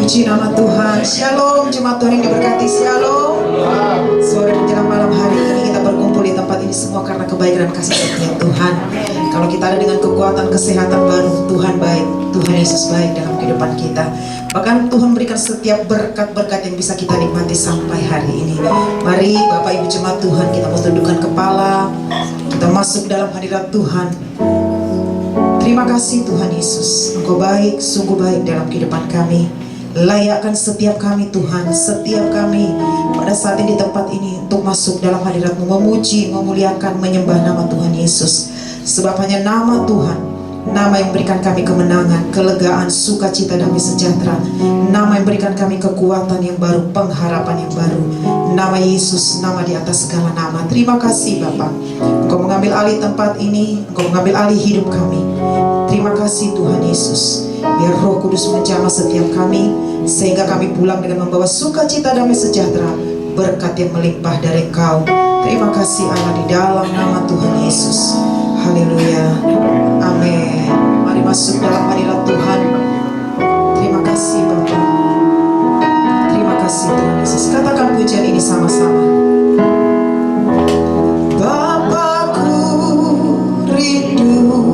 Puji nama Tuhan. Shalom jemaat Tuhan yang diberkati. Shalom. Sore menjelang malam hari ini kita berkumpul di tempat ini semua karena kebaikan dan kasih setia Tuhan. Kalau kita ada dengan kekuatan kesehatan baru, Tuhan baik, Tuhan Yesus baik dalam kehidupan kita. Bahkan Tuhan berikan setiap berkat-berkat yang bisa kita nikmati sampai hari ini. Mari Bapak Ibu jemaat Tuhan, kita mau tundukkan kepala, kita masuk dalam hadirat Tuhan. Terima kasih Tuhan Yesus, Engkau baik, sungguh baik dalam kehidupan kami. Layakkan setiap kami Tuhan, setiap kami pada saat ini di tempat ini untuk masuk dalam hadirat-Mu, memuji, memuliakan, menyembah nama Tuhan Yesus. Sebab hanya nama Tuhan, nama yang berikan kami kemenangan, kelegaan, sukacita, damai sejahtera. Nama yang berikan kami kekuatan yang baru, pengharapan yang baru. Nama Yesus, nama di atas segala nama. Terima kasih Bapa, Engkau mengambil alih tempat ini, Engkau mengambil alih hidup kami. Terima kasih Tuhan Yesus. Biar Roh Kudus menjamah setiap kami, sehingga kami pulang dengan membawa sukacita, damai sejahtera, berkat yang melimpah dari Engkau. Terima kasih Allah, di dalam nama Tuhan Yesus. Haleluya. Amin. Mari masuk dalam hadirat Tuhan. Terima kasih Bapa. Terima kasih Tuhan Yesus. Katakan pujian ini sama-sama. Bapakku rindu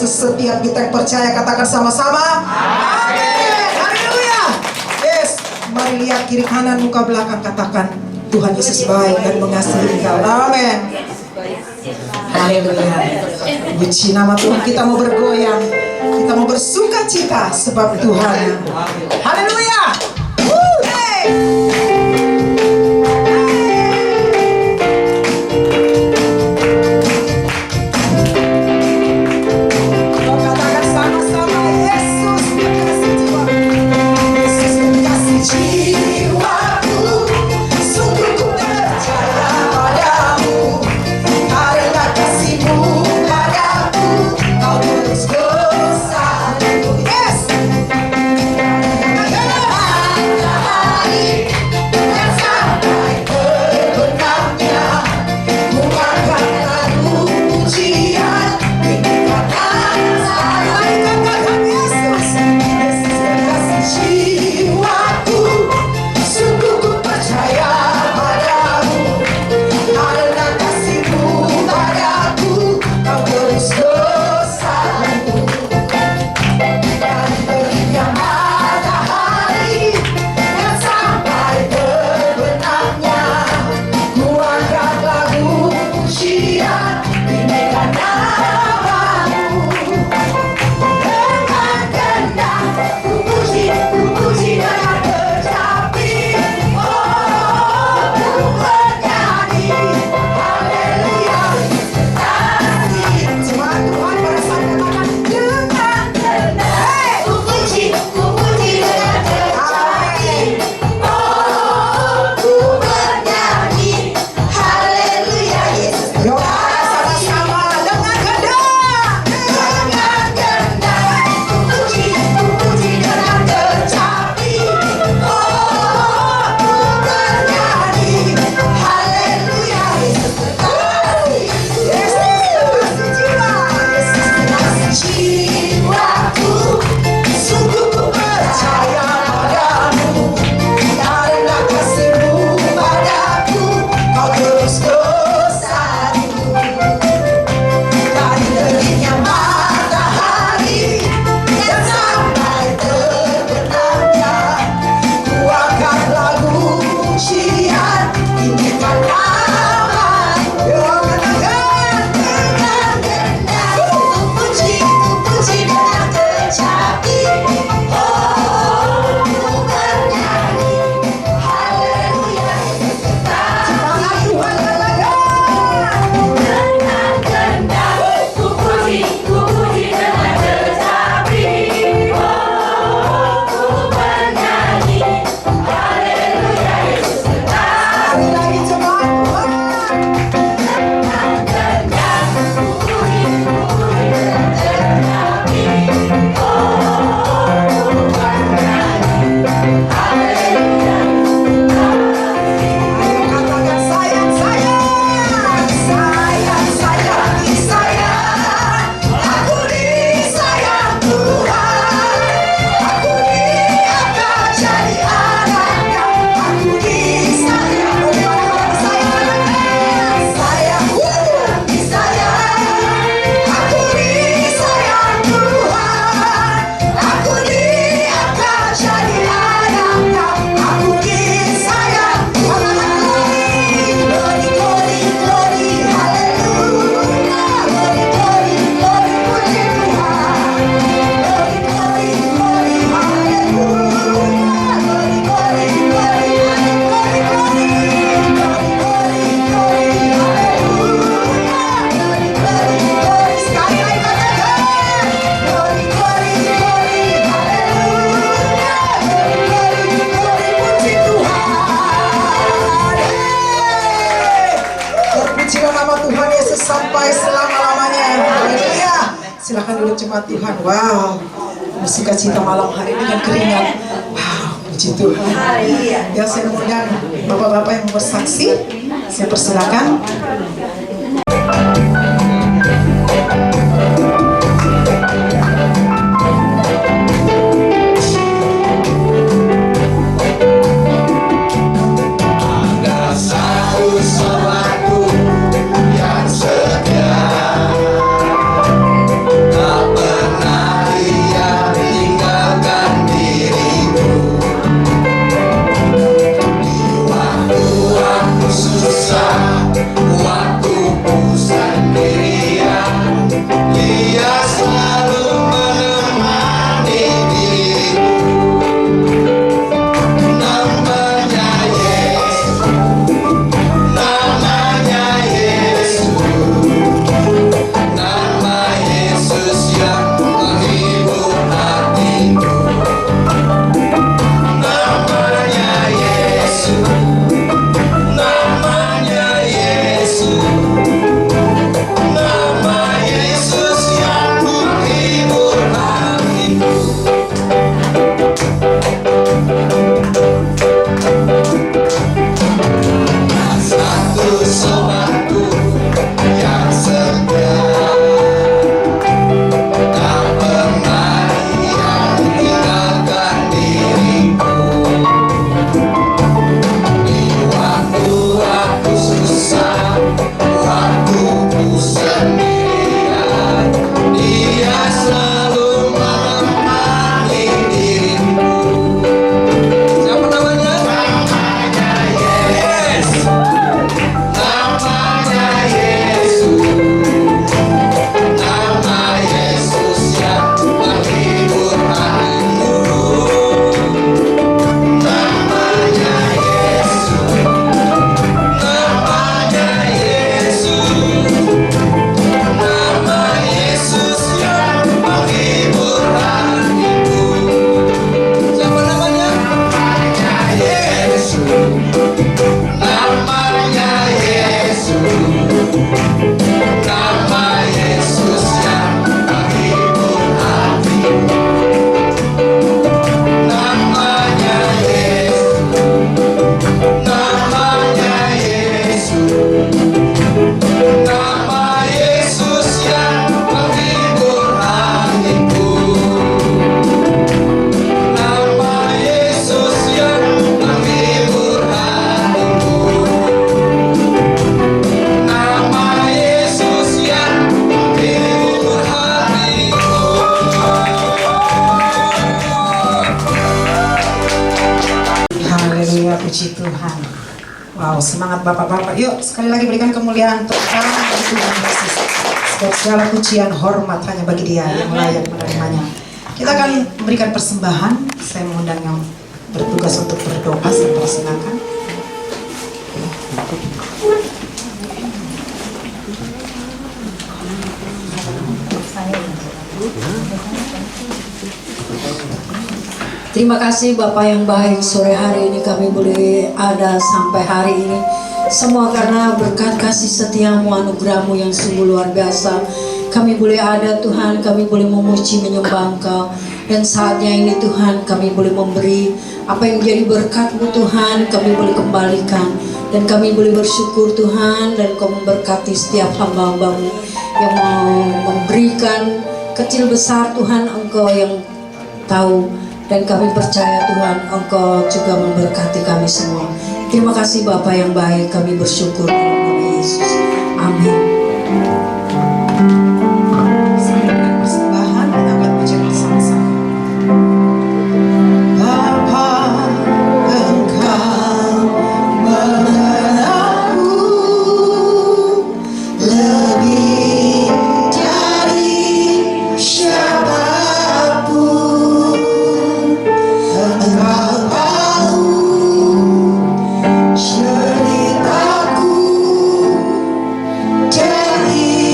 Setiap kita yang percaya katakan sama-sama amin. Haleluya. Yes, mari lihat kiri kanan muka belakang, katakan Tuhan Yesus baik dan mengasihi engkau. Amin. Haleluya. Puji nama Tuhan. Kita mau bergoyang, kita mau bersuka cita sebab Tuhan. Haleluya. seluruh jemaat Tuhan. Wow, sukacita malam hari dengan keringat. Wow, puji Tuhan. Ya, saya mengundang bapak-bapak yang mau bersaksi. Saya persilakan. Puji Tuhan. Wow, semangat bapak-bapak. Yuk, sekali lagi berikan kemuliaan Tuhan bagi Tuhan Yesus. Sebab segala pujian hormat hanya bagi Dia yang layak menerimanya. Kita akan memberikan persembahan. Saya mengundang yang bertugas untuk berdoa. Saya persilakan. Terima kasih Bapak yang baik, sore hari ini kami boleh ada sampai hari ini. Semua karena berkat kasih setiamu, anugerahmu yang sungguh luar biasa. Kami boleh ada Tuhan, kami boleh memuji menyembah Engkau. Dan saatnya ini Tuhan kami boleh memberi apa yang menjadi berkat-Mu Tuhan, kami boleh kembalikan. Dan kami boleh bersyukur Tuhan, dan Kau memberkati setiap hamba-hamba-Mu yang mau memberikan kecil besar Tuhan, Engkau yang tahu. Dan kami percaya Tuhan Engkau juga memberkati kami semua. Terima kasih Bapa yang baik, kami bersyukur dalam nama Yesus. Amin. Persembahan kita akan baca bersama-sama. Bapa, Engkau mengenalku lebih dari siapapun. Ceritaku dari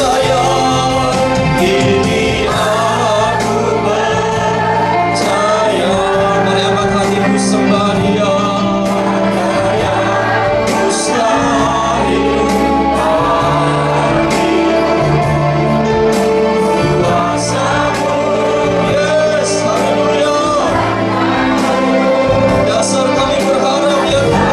percaya, ini aku percaya. Mari angkat hatiku sembah Dia. Mustahil kuasamu, yes, haleluya. Dasar kami berharap ya Tuhan.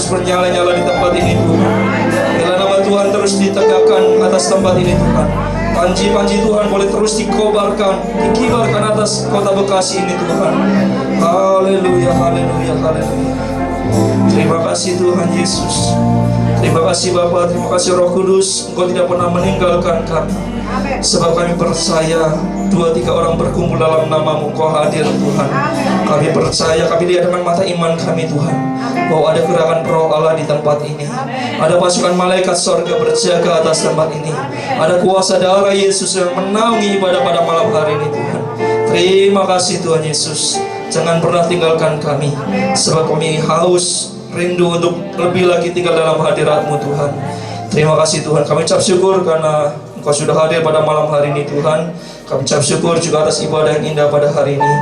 terus bernyala-nyala di tempat ini Tuhan. Biarlah nama Tuhan terus ditegakkan atas tempat ini Tuhan. Panji-panji Tuhan boleh terus dikobarkan, dikibarkan atas kota Bekasi ini Tuhan. Haleluya, haleluya, haleluya. Terima kasih Tuhan Yesus. Terima kasih Bapa, terima kasih Roh Kudus. Engkau tidak pernah meninggalkan kami. Sebab kami percaya 2-3 orang berkumpul dalam nama-Mu, Engkau hadir Tuhan. Kami percaya, kami lihat dengan mata iman kami Tuhan, bahwa ada gerakan Roh Allah di tempat ini. Ada pasukan malaikat sorga berjaga atas tempat ini. Ada kuasa darah Yesus yang menaungi ibadah pada malam hari ini Tuhan. Terima kasih Tuhan Yesus. Jangan pernah tinggalkan kami, sebab kami haus, rindu untuk lebih lagi tinggal dalam hadirat-Mu Tuhan. Terima kasih Tuhan. Kami ucap syukur karena Engkau sudah hadir pada malam hari ini Tuhan. Kami ucap syukur juga atas ibadah yang indah pada hari ini.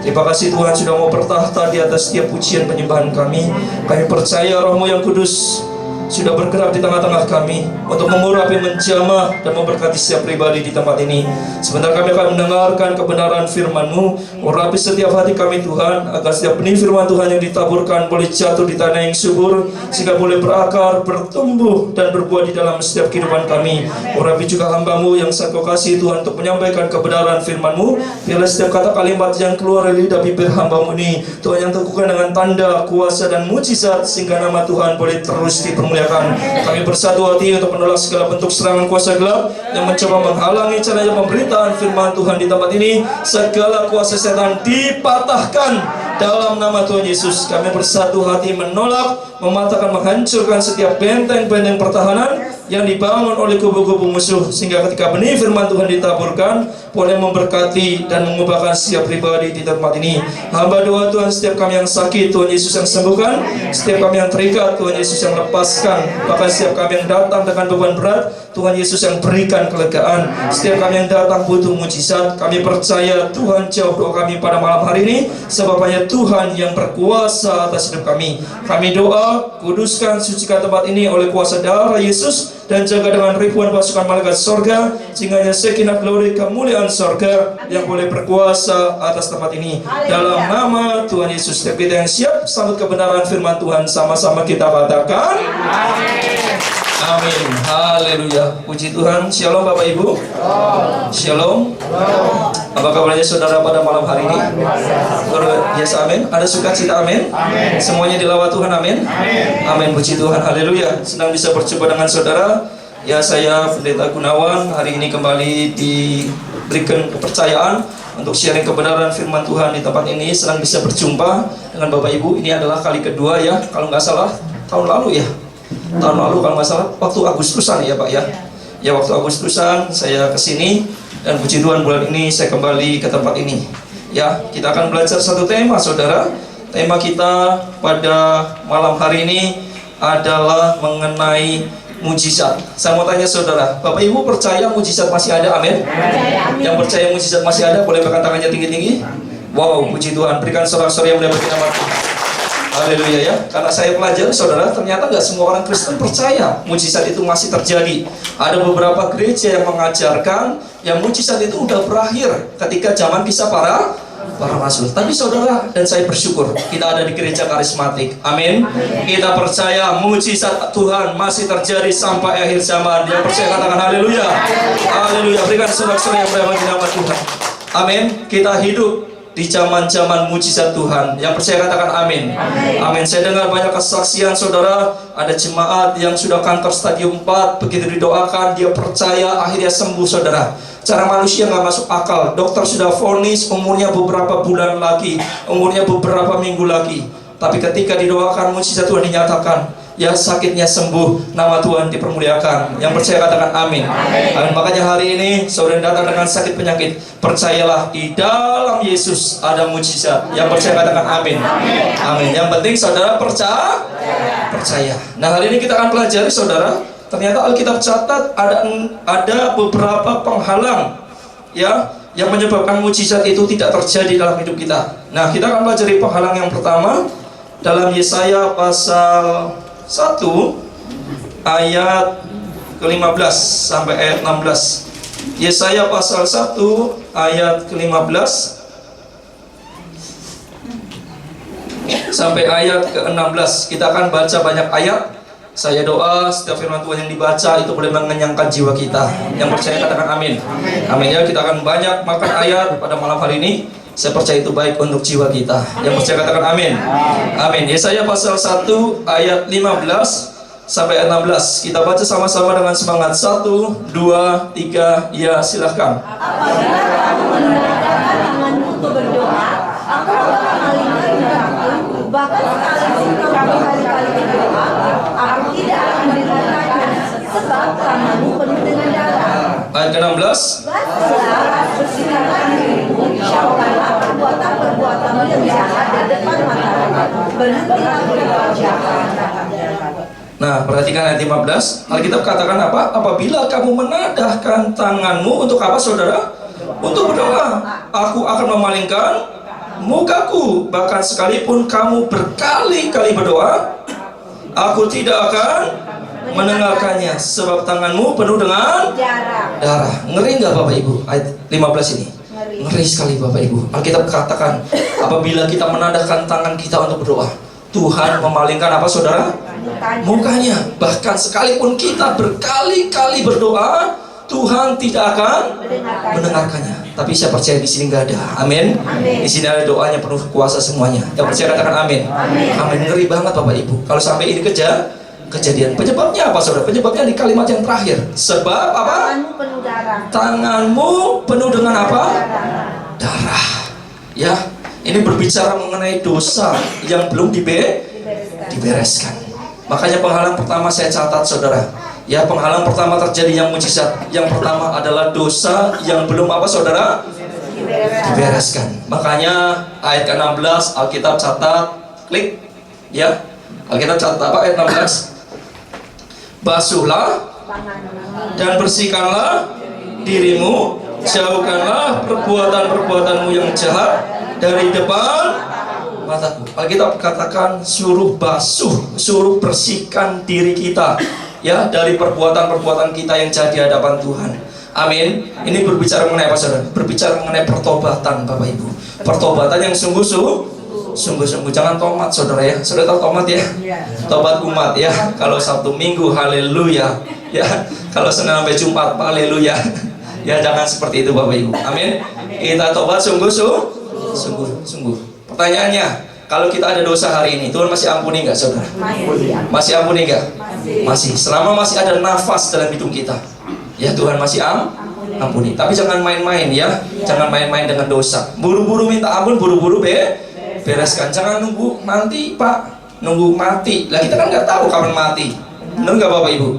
Terima kasih Tuhan sudah mau bertahta di atas setiap pujian penyembahan kami. Kami percaya Roh-Mu yang kudus sudah bergerak di tengah-tengah kami untuk mengurapi, menjamah, dan memberkati setiap pribadi di tempat ini. Sebentar kami akan mendengarkan kebenaran firman-Mu. Urapi setiap hati kami Tuhan, agar setiap benih firman Tuhan yang ditaburkan boleh jatuh di tanah yang subur, sehingga boleh berakar, bertumbuh, dan berbuah di dalam setiap kehidupan kami. Urapi juga hamba-Mu yang Engkau kasih Tuhan untuk menyampaikan kebenaran firman-Mu. Biarlah setiap kata kalimat yang keluar dari lidah bibir hamba-Mu ini Tuhan yang teguhkan dengan tanda, kuasa, dan mujizat, sehingga nama Tuhan boleh terus dipermuliakan. Kami bersatu hati untuk menolak segala bentuk serangan kuasa gelap yang mencoba menghalangi caranya pemberitaan firman Tuhan di tempat ini. Segala kuasa setan dipatahkan dalam nama Tuhan Yesus. Kami bersatu hati menolak, mematahkan, menghancurkan setiap benteng-benteng pertahanan yang dibangun oleh kubu-kubu musuh, sehingga ketika benih firman Tuhan ditaburkan boleh memberkati dan mengubahkan setiap pribadi di tempat ini. Hamba doa Tuhan, setiap kami yang sakit Tuhan Yesus yang sembuhkan, setiap kami yang terikat Tuhan Yesus yang lepaskan, bahkan setiap kami yang datang dengan beban berat Tuhan Yesus yang berikan kelegaan. Setiap kami yang datang butuh mujizat, kami percaya Tuhan jawab doa kami pada malam hari ini, sebab hanya Tuhan yang berkuasa atas hidup kami. Kami doa, kuduskan, sucikan tempat ini oleh kuasa darah Yesus, dan jaga dengan ribuan pasukan malaikat sorga, sehingga hanya sekinat glory kemuliaan sorga yang boleh berkuasa atas tempat ini. Dalam nama Tuhan Yesus, setiap kita yang siap sambut kebenaran firman Tuhan, sama-sama kita katakan amin. Haleluya. Puji Tuhan. Shalom Bapak Ibu. Shalom. Apa kabarnya saudara pada malam hari ini? Luar biasa, amin. Ada sukacita, amin. Semuanya dilawat Tuhan, amin. Amin. Puji Tuhan. Haleluya. Senang bisa berjumpa dengan saudara. Ya, saya Pendeta Gunawan hari ini kembali diberikan kepercayaan untuk sharing kebenaran firman Tuhan di tempat ini. Senang bisa berjumpa dengan Bapak Ibu. Ini adalah kali kedua ya, kalau nggak salah tahun lalu ya. Tahun lalu kalau nggak salah waktu Agustusan ya Pak ya. Ya, waktu Agustusan saya kesini, dan puji Tuhan bulan ini saya kembali ke tempat ini. Ya, kita akan belajar satu tema saudara. Tema kita pada malam hari ini adalah mengenai mujizat. Saya mau tanya saudara, Bapak Ibu percaya mujizat masih ada? Amin. Yang percaya mujizat masih ada boleh angkat tangannya tinggi-tinggi. Wow, puji Tuhan. Berikan sorak-sorai yang mulia-mulia nama Tuhan. Haleluya ya. Karena saya pelajari saudara, ternyata nggak semua orang Kristen percaya mujizat itu masih terjadi. Ada beberapa gereja yang mengajarkan yang mujizat itu udah berakhir ketika zaman kisah para rasul. Tapi saudara dan saya bersyukur kita ada di gereja karismatik. Amin. Kita percaya mujizat Tuhan masih terjadi sampai akhir zaman. Yang percaya katakan haleluya. Haleluya. Berikan sorak-sorai yang mulia-mulia nama Tuhan. Amin. Kita hidup di zaman-zaman mujizat Tuhan. Yang percaya katakan amin. Amin. Saya dengar banyak kesaksian saudara, ada jemaat yang sudah kanker stadium 4, begitu didoakan dia percaya akhirnya sembuh saudara. Cara manusia nggak masuk akal. Dokter sudah vonis umurnya beberapa bulan lagi, umurnya beberapa minggu lagi, tapi ketika didoakan mujizat Tuhan dinyatakan, ya sakitnya sembuh, nama Tuhan dipermuliakan. Yang percaya katakan amin. Amin. Makanya hari ini saudara yang datang dengan sakit penyakit, percayalah di dalam Yesus ada mujizat. Yang percaya katakan amin. Amin. Yang penting saudara percaya. Nah, hari ini kita akan pelajari saudara, ternyata Alkitab catat ada beberapa penghalang ya yang menyebabkan mujizat itu tidak terjadi dalam hidup kita. Nah, kita akan pelajari penghalang yang pertama dalam Yesaya pasal 1 ayat ke-15 sampai ayat 16. Yesaya pasal 1 ayat ke-15. sampai ayat ke-16. Kita akan baca banyak ayat. Saya doa setiap firman Tuhan yang dibaca itu boleh mengenyangkan jiwa kita. Yang percaya katakan amin. Amin ya, kita akan banyak makan ayat pada malam hari ini. Saya percaya itu baik untuk jiwa kita. Yang percaya katakan amin. Amin. Yesaya pasal 1 ayat 15 sampai ayat 16. Kita baca sama-sama dengan semangat. 1, 2, 3, ya silahkan. Apabila kamu menegakkan tanganmu untuk berdoa, aku akan mengalihkan darahku. Bahkan sekalipun kamu berkali-kali berdoa, aku tidak akan mendengarkannya, sebab tanganmu penuh dengan darah. Ayat ke-16. Basuhlah, bersihkanlah dirimu, jauhkanlah perbuatan-perbuatanmu yang jahat dari depan matamu. Berhentilah berbuat jahat. Nah, perhatikan ayat 15. Alkitab katakan apa? Apabila kamu menadahkan tanganmu untuk apa, saudara? Untuk berdoa. Aku akan memalingkan mukaku. Bahkan sekalipun kamu berkali-kali berdoa, aku tidak akan mendengarkannya, sebab tanganmu penuh dengan darah. Ngeri nggak Bapak Ibu? Ayat 15 ini ngeri sekali Bapak Ibu. Alkitab katakan apabila kita menadahkan tangan kita untuk berdoa, Tuhan memalingkan apa, saudara? Mukanya. Bahkan sekalipun kita berkali-kali berdoa, Tuhan tidak akan mendengarkannya. Tapi saya percaya di sini nggak ada. Amin. Di sini ada doanya penuh kuasa semuanya. Yang percaya katakan amin. Amin. Ngeri banget Bapak Ibu. Kalau sampai ini kejadian. Penyebabnya apa, saudara? Penyebabnya di kalimat yang terakhir. Sebab apa? Tanganmu penuh darah. Tanganmu penuh dengan apa? Darah. Ya. Ini berbicara mengenai dosa yang belum dibereskan. Makanya penghalang pertama saya catat, saudara. Ya, penghalang pertama terjadi yang mujizat. Yang pertama adalah dosa yang belum apa, saudara? Dibereskan. Makanya ayat ke-16 Alkitab catat, klik. Ya. Alkitab catat apa ayat 16? Basuhlah dan bersihkanlah dirimu, jauhkanlah perbuatan-perbuatanmu yang jahat dari depan mataku. Alkitab katakan suruh basuh, suruh bersihkan diri kita, ya, dari perbuatan-perbuatan kita yang jahat di hadapan Tuhan. Amin. Ini berbicara mengenai apa, saudara? Berbicara mengenai pertobatan, Bapak Ibu. Pertobatan yang sungguh-sungguh. Jangan tomat, saudara ya. Saudara tahu tomat ya? Tobat umat ya. Kalau Sabtu Minggu, haleluya. Ya. Kalau Senin sampai Jumat, haleluya. Ya, jangan seperti itu Bapak Ibu. Amin. Kita tobat sungguh-sungguh. Pertanyaannya, kalau kita ada dosa hari ini, Tuhan masih ampuni nggak, saudara? Masih ampuni nggak? Masih. Selama masih ada nafas dalam hidup kita, ya Tuhan masih ampuni. Tapi jangan main-main ya. Jangan main-main dengan dosa. Buru-buru minta ampun, buru-buru bereskan. Jangan nunggu mati, Pak. Nunggu mati. Lah kita kan nggak tahu kapan mati. Benar nggak Bapak Ibu?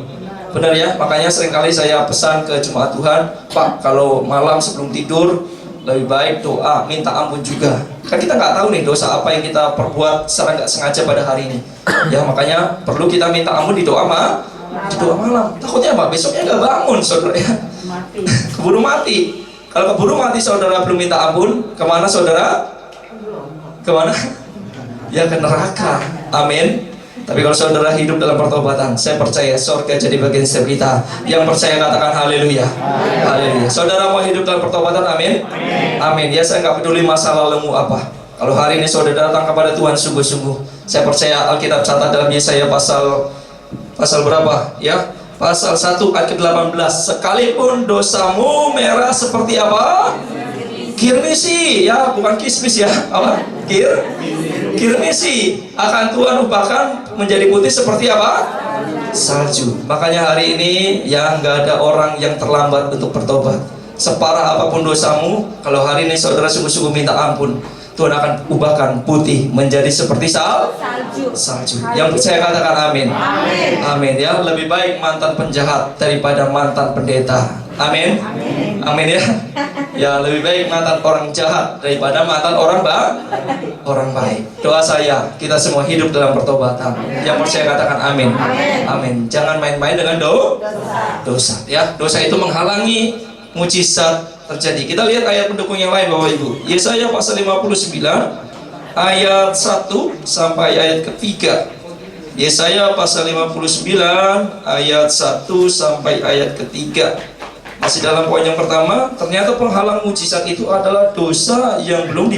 Benar ya. Makanya seringkali saya pesan ke jemaat Tuhan, Pak, kalau malam sebelum tidur lebih baik doa, minta ampun juga. Kan kita nggak tahu nih dosa apa yang kita perbuat secara nggak sengaja pada hari ini. Ya, makanya perlu kita minta ampun di doa malam. Takutnya apa? Besoknya nggak bangun, saudara ya. Keburu mati. Kalau keburu mati saudara belum minta ampun, kemana saudara? Kemana? Ya ke neraka. Amin. Tapi kalau saudara hidup dalam pertobatan, saya percaya surga jadi bagian setiap kita. Yang percaya katakan haleluya. Haleluya. Saudara mau hidup dalam pertobatan, amin. Amin. Ya, saya nggak peduli masa lalumu apa. Kalau hari ini saudara datang kepada Tuhan sungguh-sungguh, saya percaya Alkitab catat dalam Yesaya pasal berapa? Ya, pasal 1 ayat ke-18. Sekalipun dosamu merah seperti apa? Kirmisi, ya, bukan kismis ya. Apa? Kirmisi akan Tuhan ubahkan menjadi putih seperti apa? Salju. Makanya hari ini ya nggak ada orang yang terlambat untuk bertobat. Separah apapun dosamu, kalau hari ini saudara sungguh-sungguh minta ampun, Tuhan akan ubahkan putih menjadi seperti salju. Yang percaya katakan amin. Amin ya. Lebih baik mantan penjahat daripada mantan pendeta. Amin. Amin ya. Ya, lebih baik mantan orang jahat daripada mantan orang baik. Doa saya, kita semua hidup dalam pertobatan. Yang percaya katakan amin. Amin. Jangan main-main dengan dosa. Ya, dosa itu menghalangi mujizat terjadi. Kita lihat ayat pendukung yang lain Bapak Ibu. Yesaya pasal 59 ayat 1 sampai ayat ketiga. Yesaya pasal 59 ayat 1 sampai ayat ketiga. Masih dalam poin yang pertama, ternyata penghalang mujizat itu adalah dosa yang belum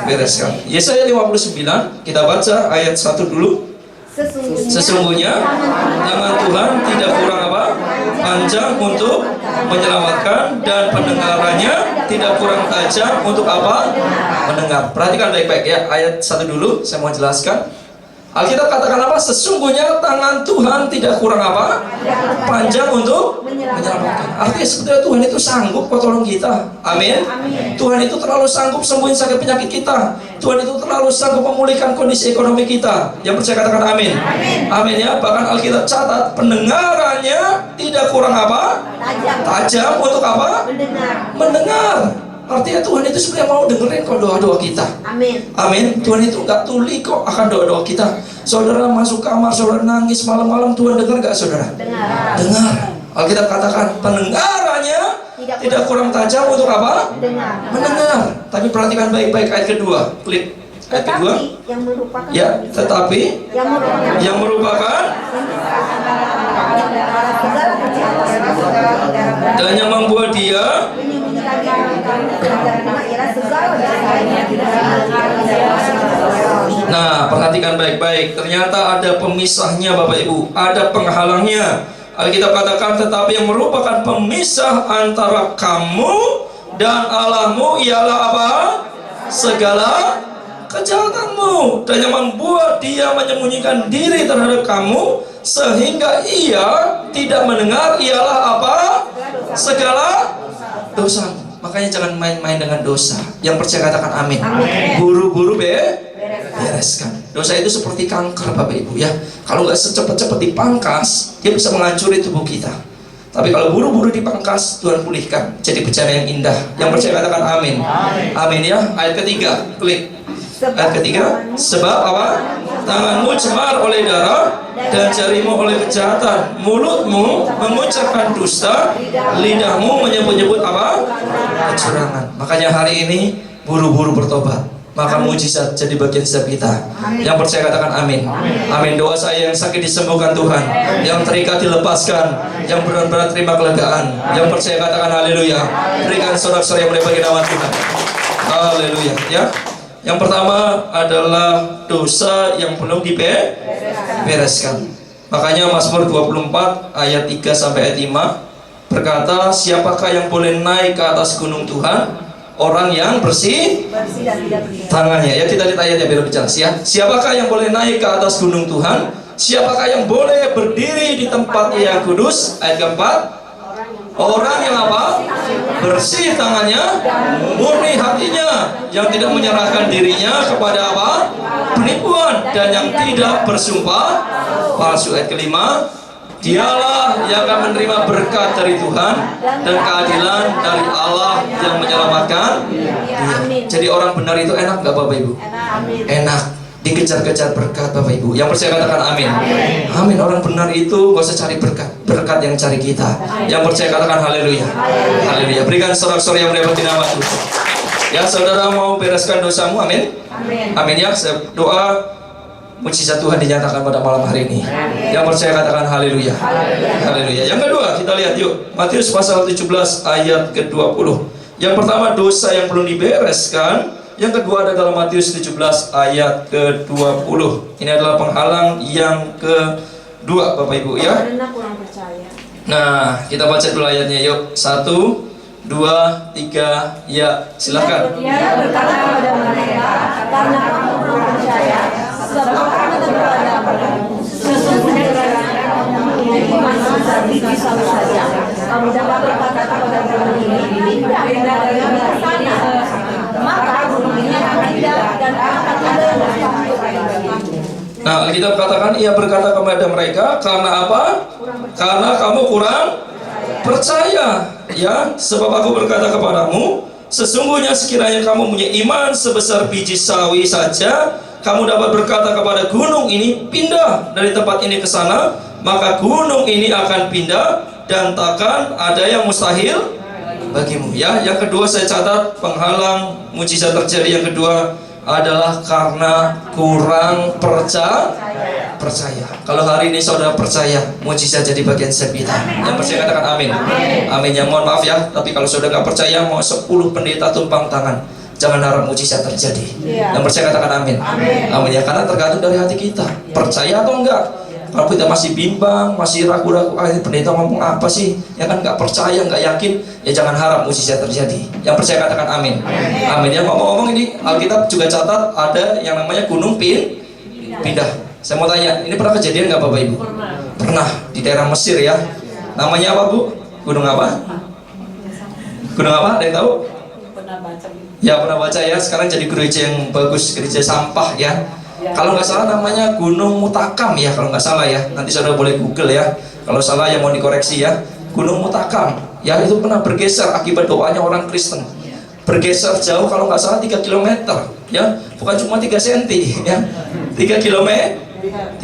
bereskan. Yesaya 59, kita baca ayat 1 dulu. Sesungguhnya tangan Tuhan tidak kurang apa? Panjang untuk menyelamatkan, dan pendengarannya tidak kurang tajam untuk apa? Mendengar. Perhatikan baik-baik ya, ayat 1 dulu saya mau jelaskan. Alkitab katakan apa? Sesungguhnya tangan Tuhan tidak kurang apa? Panjang untuk menyelamatkan. Artinya sebetulnya Tuhan itu sanggup kok tolong kita. Amin. Tuhan itu terlalu sanggup sembuhin sakit penyakit kita. Tuhan itu terlalu sanggup memulihkan kondisi ekonomi kita. Yang percaya katakan amin. Amin ya. Bahkan Alkitab catat pendengarannya tidak kurang apa? Tajam untuk apa? Mendengar. Artinya Tuhan itu sebenarnya mau dengerin kok doa-doa kita. Amin. Tuhan itu gak tuli kok akan doa-doa kita. Saudara masuk kamar, saudara nangis malam-malam, Tuhan dengar gak saudara? Dengar. Alkitab katakan pendengarannya tidak kurang tajam untuk apa? Mendengar. Tapi perhatikan baik-baik ayat kedua. Klik ayat kedua. Ya, tetapi yang merupakan dan yang membuat dia. Nah, perhatikan baik-baik. Ternyata ada pemisahnya Bapak Ibu, ada penghalangnya. Alkitab katakan tetapi yang merupakan pemisah antara kamu dan Allahmu ialah apa? Segala kejahatanmu, dan yang membuat dia menyembunyikan diri terhadap kamu sehingga ia tidak mendengar ialah apa? Segala dosa. Makanya jangan main-main dengan dosa. Yang percaya katakan amin. Buru-buru bereskan. Dosa itu seperti kanker Bapak Ibu ya. Kalau nggak secepat-cepat dipangkas, dia bisa menghancuri tubuh kita. Tapi kalau buru-buru dipangkas, Tuhan pulihkan jadi bencana yang indah. Yang percaya katakan amin. Amin ya. Ayat ketiga, klik. Ayat ketiga, sebab apa? Tanganmu cemar oleh darah dan jarimu oleh kejahatan. Mulutmu mengucapkan dusta, lidahmu menyebut-nyebut apa? Kecurangan. Makanya hari ini buru-buru bertobat, maka mujizat jadi bagian setiap kita. Yang percaya katakan amin. Amin. Doa saya yang sakit disembuhkan Tuhan, yang terikat dilepaskan, yang berat-berat terima kelegaan. Yang percaya katakan haleluya. Berikan sorak-sorai yang boleh bagi nama Tuhan. Haleluya ya. Yang pertama adalah dosa yang belum dibereskan. Makanya Mazmur 24 ayat 3 sampai ayat 5 berkata, siapakah yang boleh naik ke atas gunung Tuhan? Orang yang bersih tangannya. Ya, kita lihat ayatnya biar lebih jelas ya. Siapakah yang boleh naik ke atas gunung Tuhan? Siapakah yang boleh berdiri di tempat yang kudus? Ayat keempat, orang yang apa? Bersih tangannya, murni hatinya, yang tidak menyerahkan dirinya kepada apa? Penipuan, dan yang tidak bersumpah palsu. Ayat kelima, dialah yang akan menerima berkat dari Tuhan dan keadilan dari Allah yang menyelamatkan dia. Jadi orang benar itu enak gak Bapak Ibu? Enak. Dikejar-kejar berkat Bapak Ibu. Yang percaya katakan amin. Amin. Orang benar itu gak usah cari berkat, berkat yang cari kita. Yang percaya katakan haleluya. Haleluya. Berikan sorak-sorai yang mendapat nama Tuhan. Ya, saudara mau bereskan dosamu, amin. Amin ya. Saya doa mujizat Tuhan dinyatakan pada malam hari ini. Yang percaya katakan haleluya. Haleluya. Yang kedua, kita lihat yuk, Matius pasal 17 ayat ke-20. Yang pertama, dosa yang belum dibereskan. Yang kedua ada dalam Matius 17 ayat ke-20. Ini adalah penghalang yang kedua Bapak Ibu ya. Nah, kita baca dulu ayatnya yuk. 1, 2, 3, ya silakan. Dia berkata kepada mereka, karena kamu belum percaya, sebab aku berkata padamu, sesungguhnya kamu memiliki masa biji salu saja, kamu dapat berkata kepada gunung ini, pindah dari sana, maka gunung ini akan pindah dan akan ada yang berkata. Nah, Alkitab katakan ia berkata kepada mereka, karena apa? Karena kamu kurang percaya, ya. Sebab aku berkata kepadamu, sesungguhnya sekiranya kamu punya iman sebesar biji sawi saja, kamu dapat berkata kepada gunung ini, pindah dari tempat ini ke sana, maka gunung ini akan pindah dan takkan ada yang mustahil bagimu. Ya, yang kedua saya catat penghalang mujizat terjadi yang kedua adalah karena kurang percaya. Kalau hari ini saudara percaya, mujizat jadi bagian setiap kita. Yang percaya katakan amin. Amin. Yang mohon maaf ya, tapi kalau saudara nggak percaya, mau 10 pendeta tumpang tangan, jangan harap mujizat terjadi. Iya. Yang percaya katakan amin. Amin ya, karena tergantung dari hati kita. Percaya atau enggak? Kalau kita masih bimbang, masih ragu-ragu, ini pendeta ngomong apa sih? Ya kan nggak percaya, nggak yakin, ya jangan harap mujizat terjadi. Yang percaya katakan amin. Amin ya. Ngomong-ngomong ini Alkitab juga catat ada yang namanya gunung pindah. Saya mau tanya, ini pernah kejadian nggak Bapak Ibu? Pernah di daerah Mesir ya. Namanya apa Bu? Gunung apa? Gunung apa? Ada yang tahu? Ya pernah baca ya. Sekarang jadi gereja yang bagus, gereja sampah ya. Kalau nggak salah namanya Gunung Mutakam ya, kalau nggak salah ya. Nanti saudara boleh Google ya. Kalau salah ya mau dikoreksi ya. Gunung Mutakam ya, itu pernah bergeser akibat doanya orang Kristen. Bergeser jauh, kalau nggak salah 3 km ya, bukan cuma 3 cm ya, 3 km,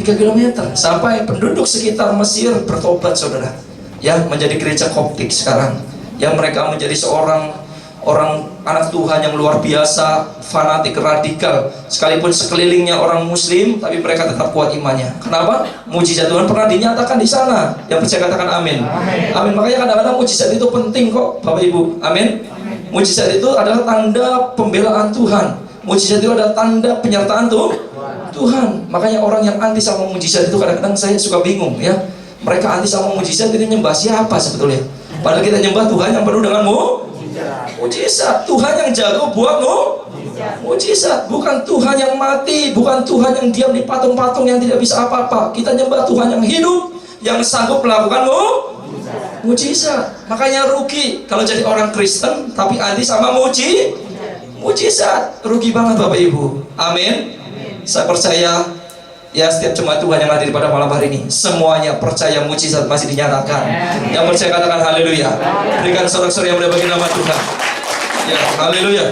3 km. Sampai penduduk sekitar Mesir bertobat saudara ya, menjadi gereja Koptik sekarang ya. Mereka menjadi seorang orang anak Tuhan yang luar biasa, fanatik, radikal. Sekalipun sekelilingnya orang Muslim, tapi mereka tetap kuat imannya. Kenapa? Mujizat Tuhan pernah dinyatakan di sana. Yang percaya katakan amin. Amin. Makanya kadang-kadang mujizat itu penting kok, Bapak Ibu. Amin. Mujizat itu adalah tanda pembelaan Tuhan. Mujizat itu adalah tanda penyertaan Tuhan. Makanya orang yang anti sama mujizat itu kadang-kadang saya suka bingung ya. Mereka anti sama mujizat itu nyembah siapa sebetulnya? Padahal kita nyembah Tuhan yang penuh dengan mujizat. Tuhan yang jago buat mujizat, bukan Tuhan yang mati, bukan Tuhan yang diam di patung-patung yang tidak bisa apa-apa. Kita nyembah Tuhan yang hidup, yang sanggup melakukan mujizat. Makanya rugi kalau jadi orang Kristen tapi anti sama mujizat. Rugi banget Bapak Ibu. Amin. Saya percaya ya, setiap jemaat Tuhan yang hadir pada malam hari ini semuanya percaya mujizat masih dinyatakan. Yang percaya katakan haleluya. Berikan sorak-sorai yang mulia bagi nama Tuhan. Ya, haleluya.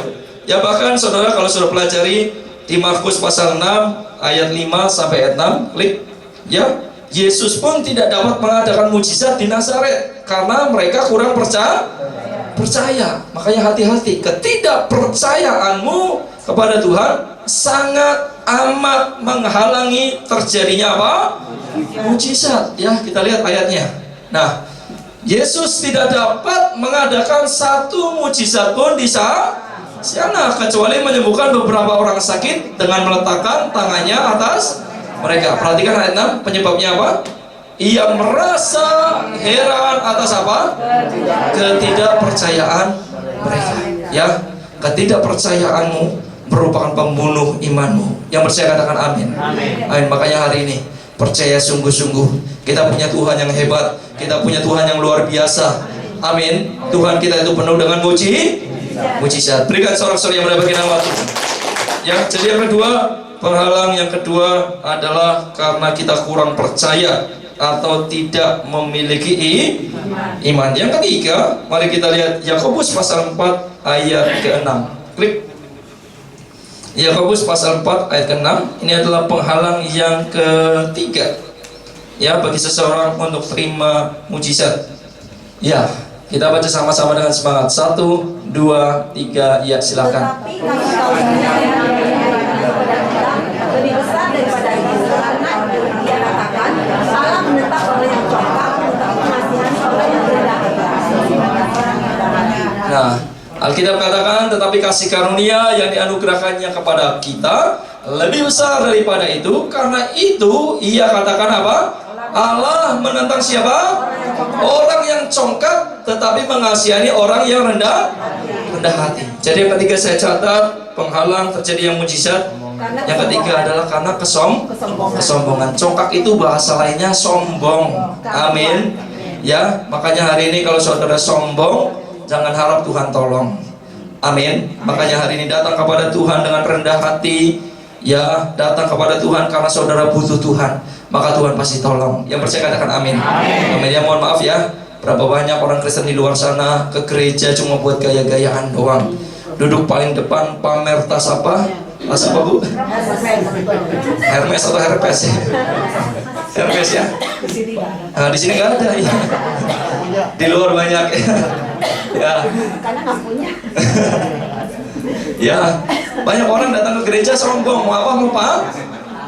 Ya, bahkan saudara kalau sudah pelajari di Markus pasal 6 ayat 5 sampai ayat 6, klik ya. Yesus pun tidak dapat mengadakan mujizat di Nazaret karena mereka kurang percaya. Makanya hati-hati, ketidakpercayaanmu kepada Tuhan sangat amat menghalangi terjadinya apa? Mujizat. Ya, kita lihat ayatnya. Nah, Yesus tidak dapat mengadakan satu mujizat pun di sana kecuali menyembuhkan beberapa orang sakit dengan meletakkan tangannya atas mereka. Perhatikan ayat 6, penyebabnya apa? Ia merasa heran atas apa? Ketidakpercayaan mereka. Ya, ketidakpercayaanmu merupakan pembunuh imanmu. Yang percaya katakan amin. Amin. Makanya hari ini percaya sungguh-sungguh. Kita punya Tuhan yang hebat. Kita punya Tuhan yang luar biasa. Amin. Tuhan kita itu penuh dengan mujizat. Berikan sorak-sorai yang bagi nama Tuhan. Ya, jadi yang kedua, penghalang yang kedua adalah karena kita kurang percaya atau tidak memiliki iman. Yang ketiga, mari kita lihat Yakobus pasal 4 ayat ke-6. Klik. Yakobus pasal 4 ayat ke-6. Ini adalah penghalang yang ketiga ya bagi seseorang untuk terima mujizat. Ya, kita baca sama-sama dengan semangat. 1, 2, 3, ya silakan. Tetapi kami tahu lebih besar daripada itu, karena dia katakan Allah menetap orang yang congkak, tetapi pengasihan orang yang berendah hati. Nah, Alkitab katakan tetapi kasih karunia yang dianugerahkannya kepada kita lebih besar daripada itu. Karena itu ia katakan apa? Allah menentang siapa? Orang yang congkak tetapi mengasihani orang yang rendah hati. Jadi yang ketiga saya catat penghalang terjadi yang mujizat. Yang ketiga adalah karena kesombongan. Congkak itu bahasa lainnya sombong. Amin. Ya, makanya hari ini kalau saudara sombong, jangan harap Tuhan tolong. Amin. Makanya hari ini datang kepada Tuhan dengan rendah hati. Ya, datang kepada Tuhan karena saudara butuh Tuhan, maka Tuhan pasti tolong. Yang percaya katakan amin. Amin. Ya, mohon maaf ya, berapa banyak orang Kristen di luar sana ke gereja cuma buat gaya-gayaan doang. Duduk paling depan pamer tas apa? Tas apa Bu? Hermes atau Herpes ya? Herpes ya? Nah, di sini nggak ada ya. Di luar banyak ya. Karena nggak punya. Ya, banyak orang datang ke gereja sombong, mau apa?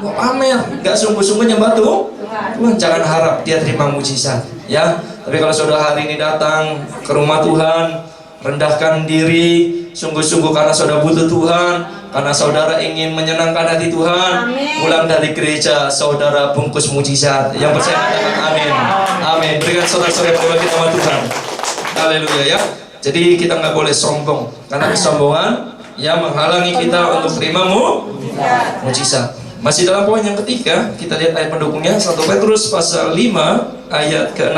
Mau pamer, nggak sungguh-sungguh nyembah Tuhan. Jangan harap dia terima mujizat, ya. Tapi kalau saudara hari ini datang ke rumah Tuhan, rendahkan diri sungguh-sungguh karena saudara butuh Tuhan, karena saudara ingin menyenangkan hati Tuhan. Amin. Pulang dari gereja saudara bungkus mujizat. Yang percaya katakan amin. Amin. Berikan saudara-saudara yang berbagi nama Tuhan. Haleluya ya. Jadi kita nggak boleh sombong, karena kesombongan yang menghalangi kita untuk terima mujizat. Masih dalam poin yang ketiga, kita lihat ayat pendukungnya, 1 Petrus pasal 5 ayat ke-6.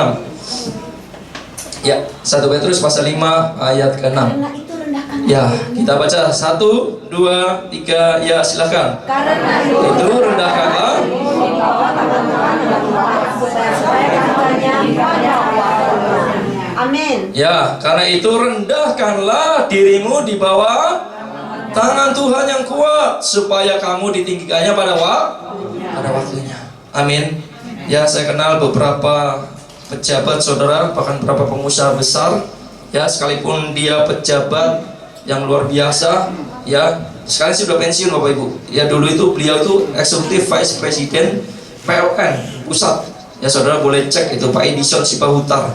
Ya, 1 Petrus pasal 5 ayat ke-6. Karena itu rendahkan Ya, kita baca 1, 2, 3, ya silakan. Karena Itu rendahkanlah. di bawah tangan Tuhan dan Tuhan, supaya karunia pada Allah. Amin. Ya, karena itu rendahkanlah dirimu di bawah tangan Tuhan yang kuat, supaya kamu ditinggikannya pada waktunya. Amin. Ya, saya kenal beberapa pejabat saudara, bahkan beberapa pengusaha besar, ya, sekalipun dia pejabat yang luar biasa, ya, sekarang sudah pensiun Bapak Ibu. Ya, dulu itu beliau itu eksekutif vice president PLN pusat. Ya, saudara boleh cek itu Pak Edison Sipahutar.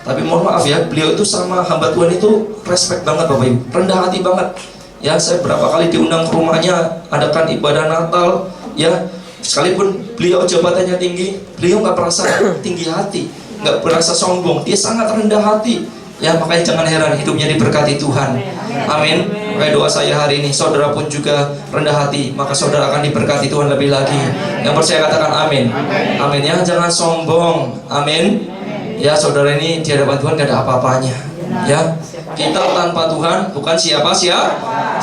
Tapi mohon maaf ya, beliau itu sama hamba Tuhan itu respect banget Bapak Ibu, rendah hati banget. Ya, saya berapa kali diundang ke rumahnya adakan ibadah Natal, ya, sekalipun beliau jabatannya tinggi, beliau nggak merasa tinggi hati, nggak merasa sombong, dia sangat rendah hati. Ya, makanya jangan heran hidupnya diberkati Tuhan. Amin. Makanya doa saya hari ini, saudara pun juga rendah hati, maka saudara akan diberkati Tuhan lebih lagi. Yang percaya katakan amin. Amin ya, jangan sombong. Amin. Ya, saudara ini di hadapan Tuhan gak ada apa-apanya. Ya, kita tanpa Tuhan bukan siapa-siapa.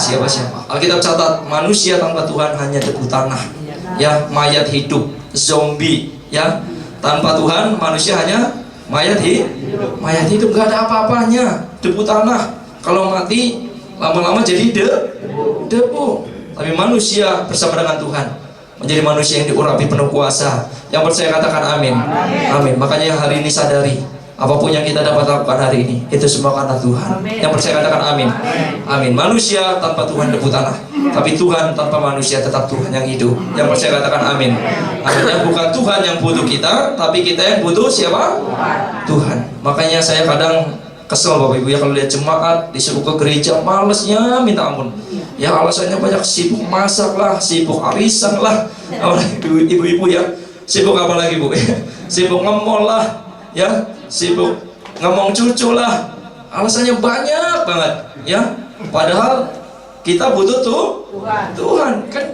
Alkitab catat, manusia tanpa Tuhan hanya debu tanah. Ya, mayat hidup, zombie. Ya, tanpa Tuhan manusia hanya mayat hidup, gak ada apa-apanya, debu tanah. Kalau mati lama-lama jadi debu. Tapi manusia bersama dengan Tuhan menjadi manusia yang diurapi penuh kuasa. Yang percaya katakan amin. Amin. Makanya hari ini sadari, apapun yang kita dapat lakukan hari ini, itu semua karena Tuhan. Yang percaya katakan amin. Amin. Manusia tanpa Tuhan debu tanah, tapi Tuhan tanpa manusia tetap Tuhan yang hidup. Yang percaya katakan amin. Amin. Ya, bukan Tuhan yang butuh kita, tapi kita yang butuh siapa? Tuhan. Makanya saya kadang kesel Bapak Ibu ya, kalau lihat jemaat disuruh ke gereja, malesnya minta ampun. Ya, alasannya banyak, sibuk masak lah, sibuk arisan lah. Ibu-ibu ya, sibuk apa lagi Bu? Sibuk ngemol lah, ya, sibuk ngomong cucu lah. Alasannya banyak banget, ya. Padahal kita butuh Tuhan. Kan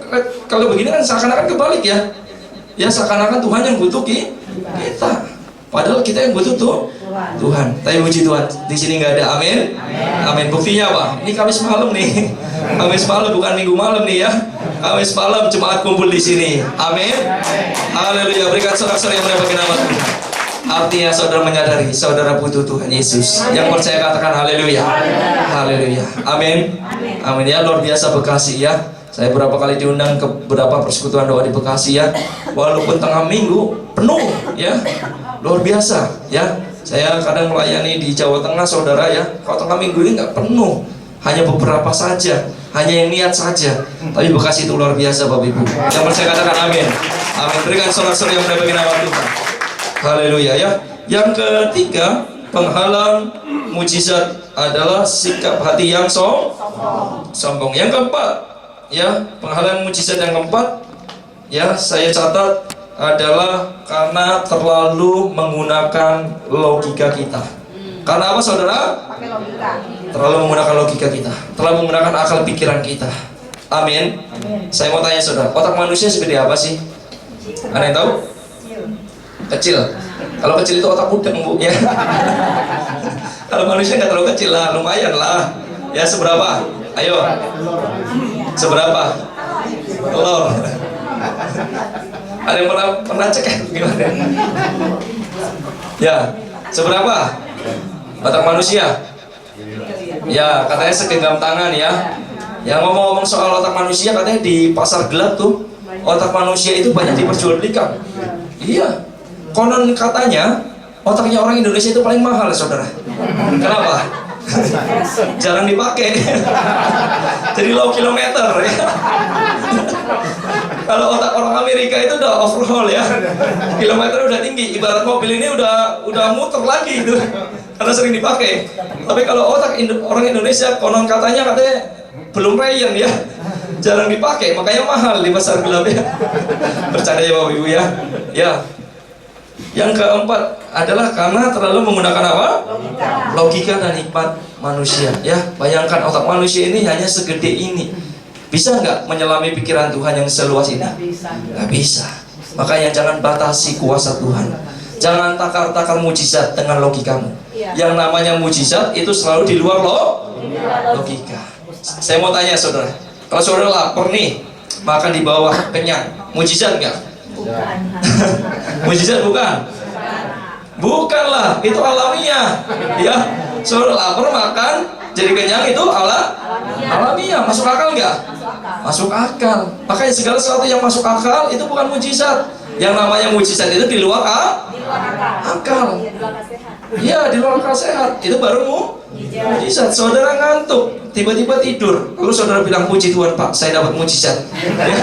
kalau begini kan seakan-akan kebalik ya. Ya, seakan-akan Tuhan yang butuh kita. Padahal kita yang butuh Tuhan. Tapi puji Tuhan, di sini nggak ada. Amin. Amin. Buktinya apa? Ini Kamis malam nih. Kamis malam bukan Minggu malam nih ya. Kamis malam jemaat kumpul di sini. Amin. Haleluya. Berikan sorak-sorai yang mendapat nama Tuhan. Artinya saudara menyadari saudara butuh Tuhan Yesus. Yang percaya katakan haleluya. Haleluya. Amin. Amin ya, luar biasa Bekasi ya. Saya beberapa kali diundang ke beberapa persekutuan doa di Bekasi ya. Walaupun tengah minggu penuh ya. Luar biasa ya. Saya kadang melayani di Jawa Tengah saudara ya. Kalau tengah minggu ini nggak penuh, hanya beberapa saja, hanya yang niat saja. Tapi Bekasi itu luar biasa Bapak Ibu. Yang percaya katakan amin. Amin. Berikan sorak-sorai yang bagi nama Tuhan. Haleluya ya. Yang ketiga, penghalang mujizat adalah sikap hati yang sombong. Yang keempat, ya, penghalang mujizat yang keempat, ya, saya catat adalah karena terlalu menggunakan logika kita. Karena apa saudara? Pakai logika. Terlalu menggunakan logika kita, terlalu menggunakan akal pikiran kita. Amin. Saya mau tanya saudara, otak manusia segede apa sih? Ada yang tahu? Kecil. Kalau kecil itu otak udang Bu ya. Kalau manusia nggak terlalu kecil lah, lumayan lah. Ya, seberapa? Ayo. Seberapa? Telur. Ada yang pernah cek ya? Gimana? Ya, seberapa? Otak manusia? Ya, katanya segenggam tangan ya. Yang ngomong-ngomong soal otak manusia, katanya di pasar gelap tuh otak manusia itu banyak diperjualbelikan. Iya. Konon katanya otaknya orang Indonesia itu paling mahal saudara. Kenapa? Jarang dipakai. Jadi low kilometer ya. Kalau otak orang Amerika itu udah overhaul ya, kilometer udah tinggi. Ibarat mobil ini udah muter lagi itu. karena sering dipakai. Tapi kalau otak orang Indonesia konon katanya belum reyeng ya, jarang dipakai, makanya mahal di pasar gelap ya. Bercanda ya Bapak Ibu ya. Ya. Yang keempat adalah karena terlalu menggunakan apa? Logika dan hikmat manusia. Ya, bayangkan otak manusia ini hanya segede ini. Bisa nggak menyelami pikiran Tuhan yang seluas ini? Nggak bisa. Makanya jangan batasi kuasa Tuhan. Jangan takar-takar mujizat dengan logikamu. Yang namanya mujizat itu selalu di luar logika. Saya mau tanya saudara, kalau saudara lapar nih, makan di bawah kenyang, mujizat nggak? Mujizat bukan? Bukanlah, itu alamiah. Ya, saudara lapar makan jadi kenyang itu alamiah. Masuk akal nggak? Masuk akal. Makanya segala sesuatu yang masuk akal itu bukan mujizat. Yang namanya mujizat itu di luar akal. Iya, di luar akal sehat. Itu baru mujizat. Saudara ngantuk, tiba-tiba tidur, lalu saudara bilang, puji Tuhan Pak, saya dapat mujizat. Ya.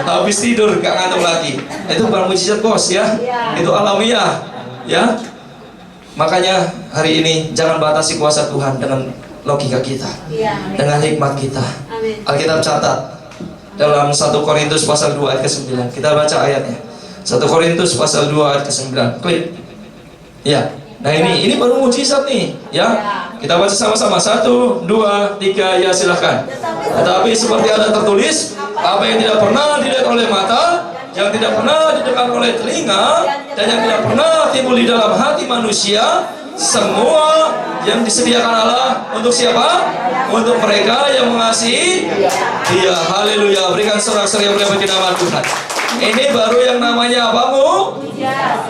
Habis tidur gak ngantuk lagi, itu bukan mujizat bos ya, itu alamiah ya. Makanya hari ini jangan batasi kuasa Tuhan dengan logika kita, dengan hikmat kita. Alkitab catat dalam 1 Korintus pasal 2 ayat ke-9. Kita baca ayatnya, 1 Korintus pasal 2 ayat ke-9. Klik ya. Nah ini baru mujizat nih ya. Kita baca sama-sama, 1, 2, 3, ya silahkan. Tetapi seperti ada tertulis, apa yang tidak pernah dilihat oleh mata, yang tidak pernah didengar oleh telinga, dan yang tidak pernah timbul di dalam hati manusia, semua yang disediakan Allah untuk siapa? Untuk mereka yang mengasihi Dia. Haleluya. Berikan sorak-sorai yang bagi nama Tuhan. Ini baru yang namanya apa?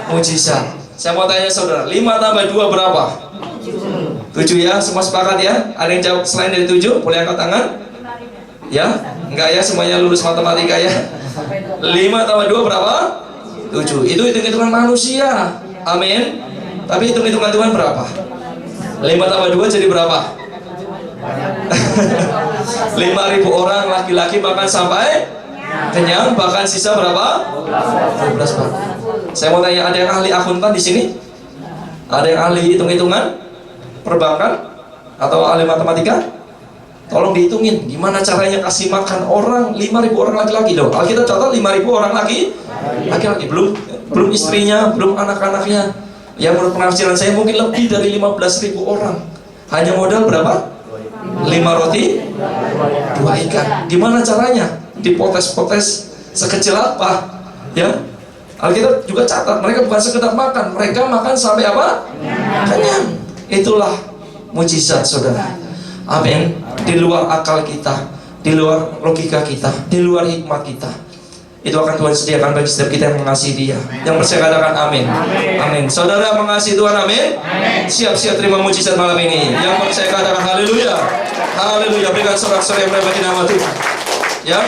Mujizat. Saya mau tanya saudara, 5 tambah 2 berapa? 7 ya, semua sepakat ya? Ada yang jawab selain dari 7? Boleh angkat tangan? Ya? Enggak ya, semuanya lulus matematika ya? 5 tambah 2 berapa? 7. Itu hitung-hitungan manusia. Amin. Tapi hitung-hitungan Tuhan berapa? 5 tambah 2 jadi berapa? 5.000 orang laki-laki makan sampai kenyang, bahkan sisa berapa? 12 Pak. Saya mau tanya, ada yang ahli akuntan di sini? Ada yang ahli hitung-hitungan perbankan atau ahli matematika? Tolong dihitungin gimana caranya kasih makan orang 5.000 orang laki-laki loh. Alkitab catat 5.000 orang laki-laki, belum istrinya, belum anak-anaknya. Ya menurut penafsiran saya mungkin lebih dari 15.000 orang. Hanya modal berapa? 5 roti, 2 ikan. Gimana caranya? Dipotes-potes sekecil apa? Ya. Alkitab juga catat, mereka bukan sekedar makan, mereka makan sampai apa? Kenyang. Itulah mujizat saudara. Amin. Di luar akal kita, di luar logika kita, di luar hikmat kita. Itu akan Tuhan sediakan bagi setiap kita yang mengasihi Dia. Yang percaya katakan amin. Amin. Saudara mengasihi Tuhan, amin. Siap-siap terima mujizat malam ini. Yang percaya katakan haleluya. Haleluya. Berikan sorak-sorai yang bagi nama Tuhan. Ya.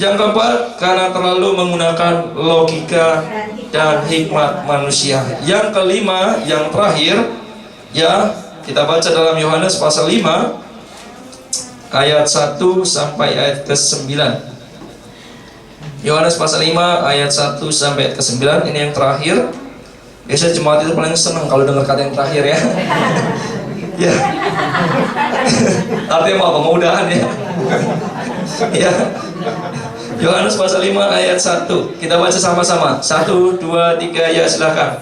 Yang keempat, karena terlalu menggunakan logika dan hikmat manusia. Yang kelima, yang terakhir, ya, kita baca dalam Yohanes pasal 5 ayat 1 sampai ayat ke-9. Yohanes pasal 5 ayat 1 sampai ayat ke-9. Ini yang terakhir. Biasanya jemaat itu paling senang kalau dengar kata yang terakhir ya. Ya. Artinya apa? Kemudahan ya. Ya. Yohanes pasal 5 ayat 1. Kita baca sama-sama. 1, 2, 3, ya silakan.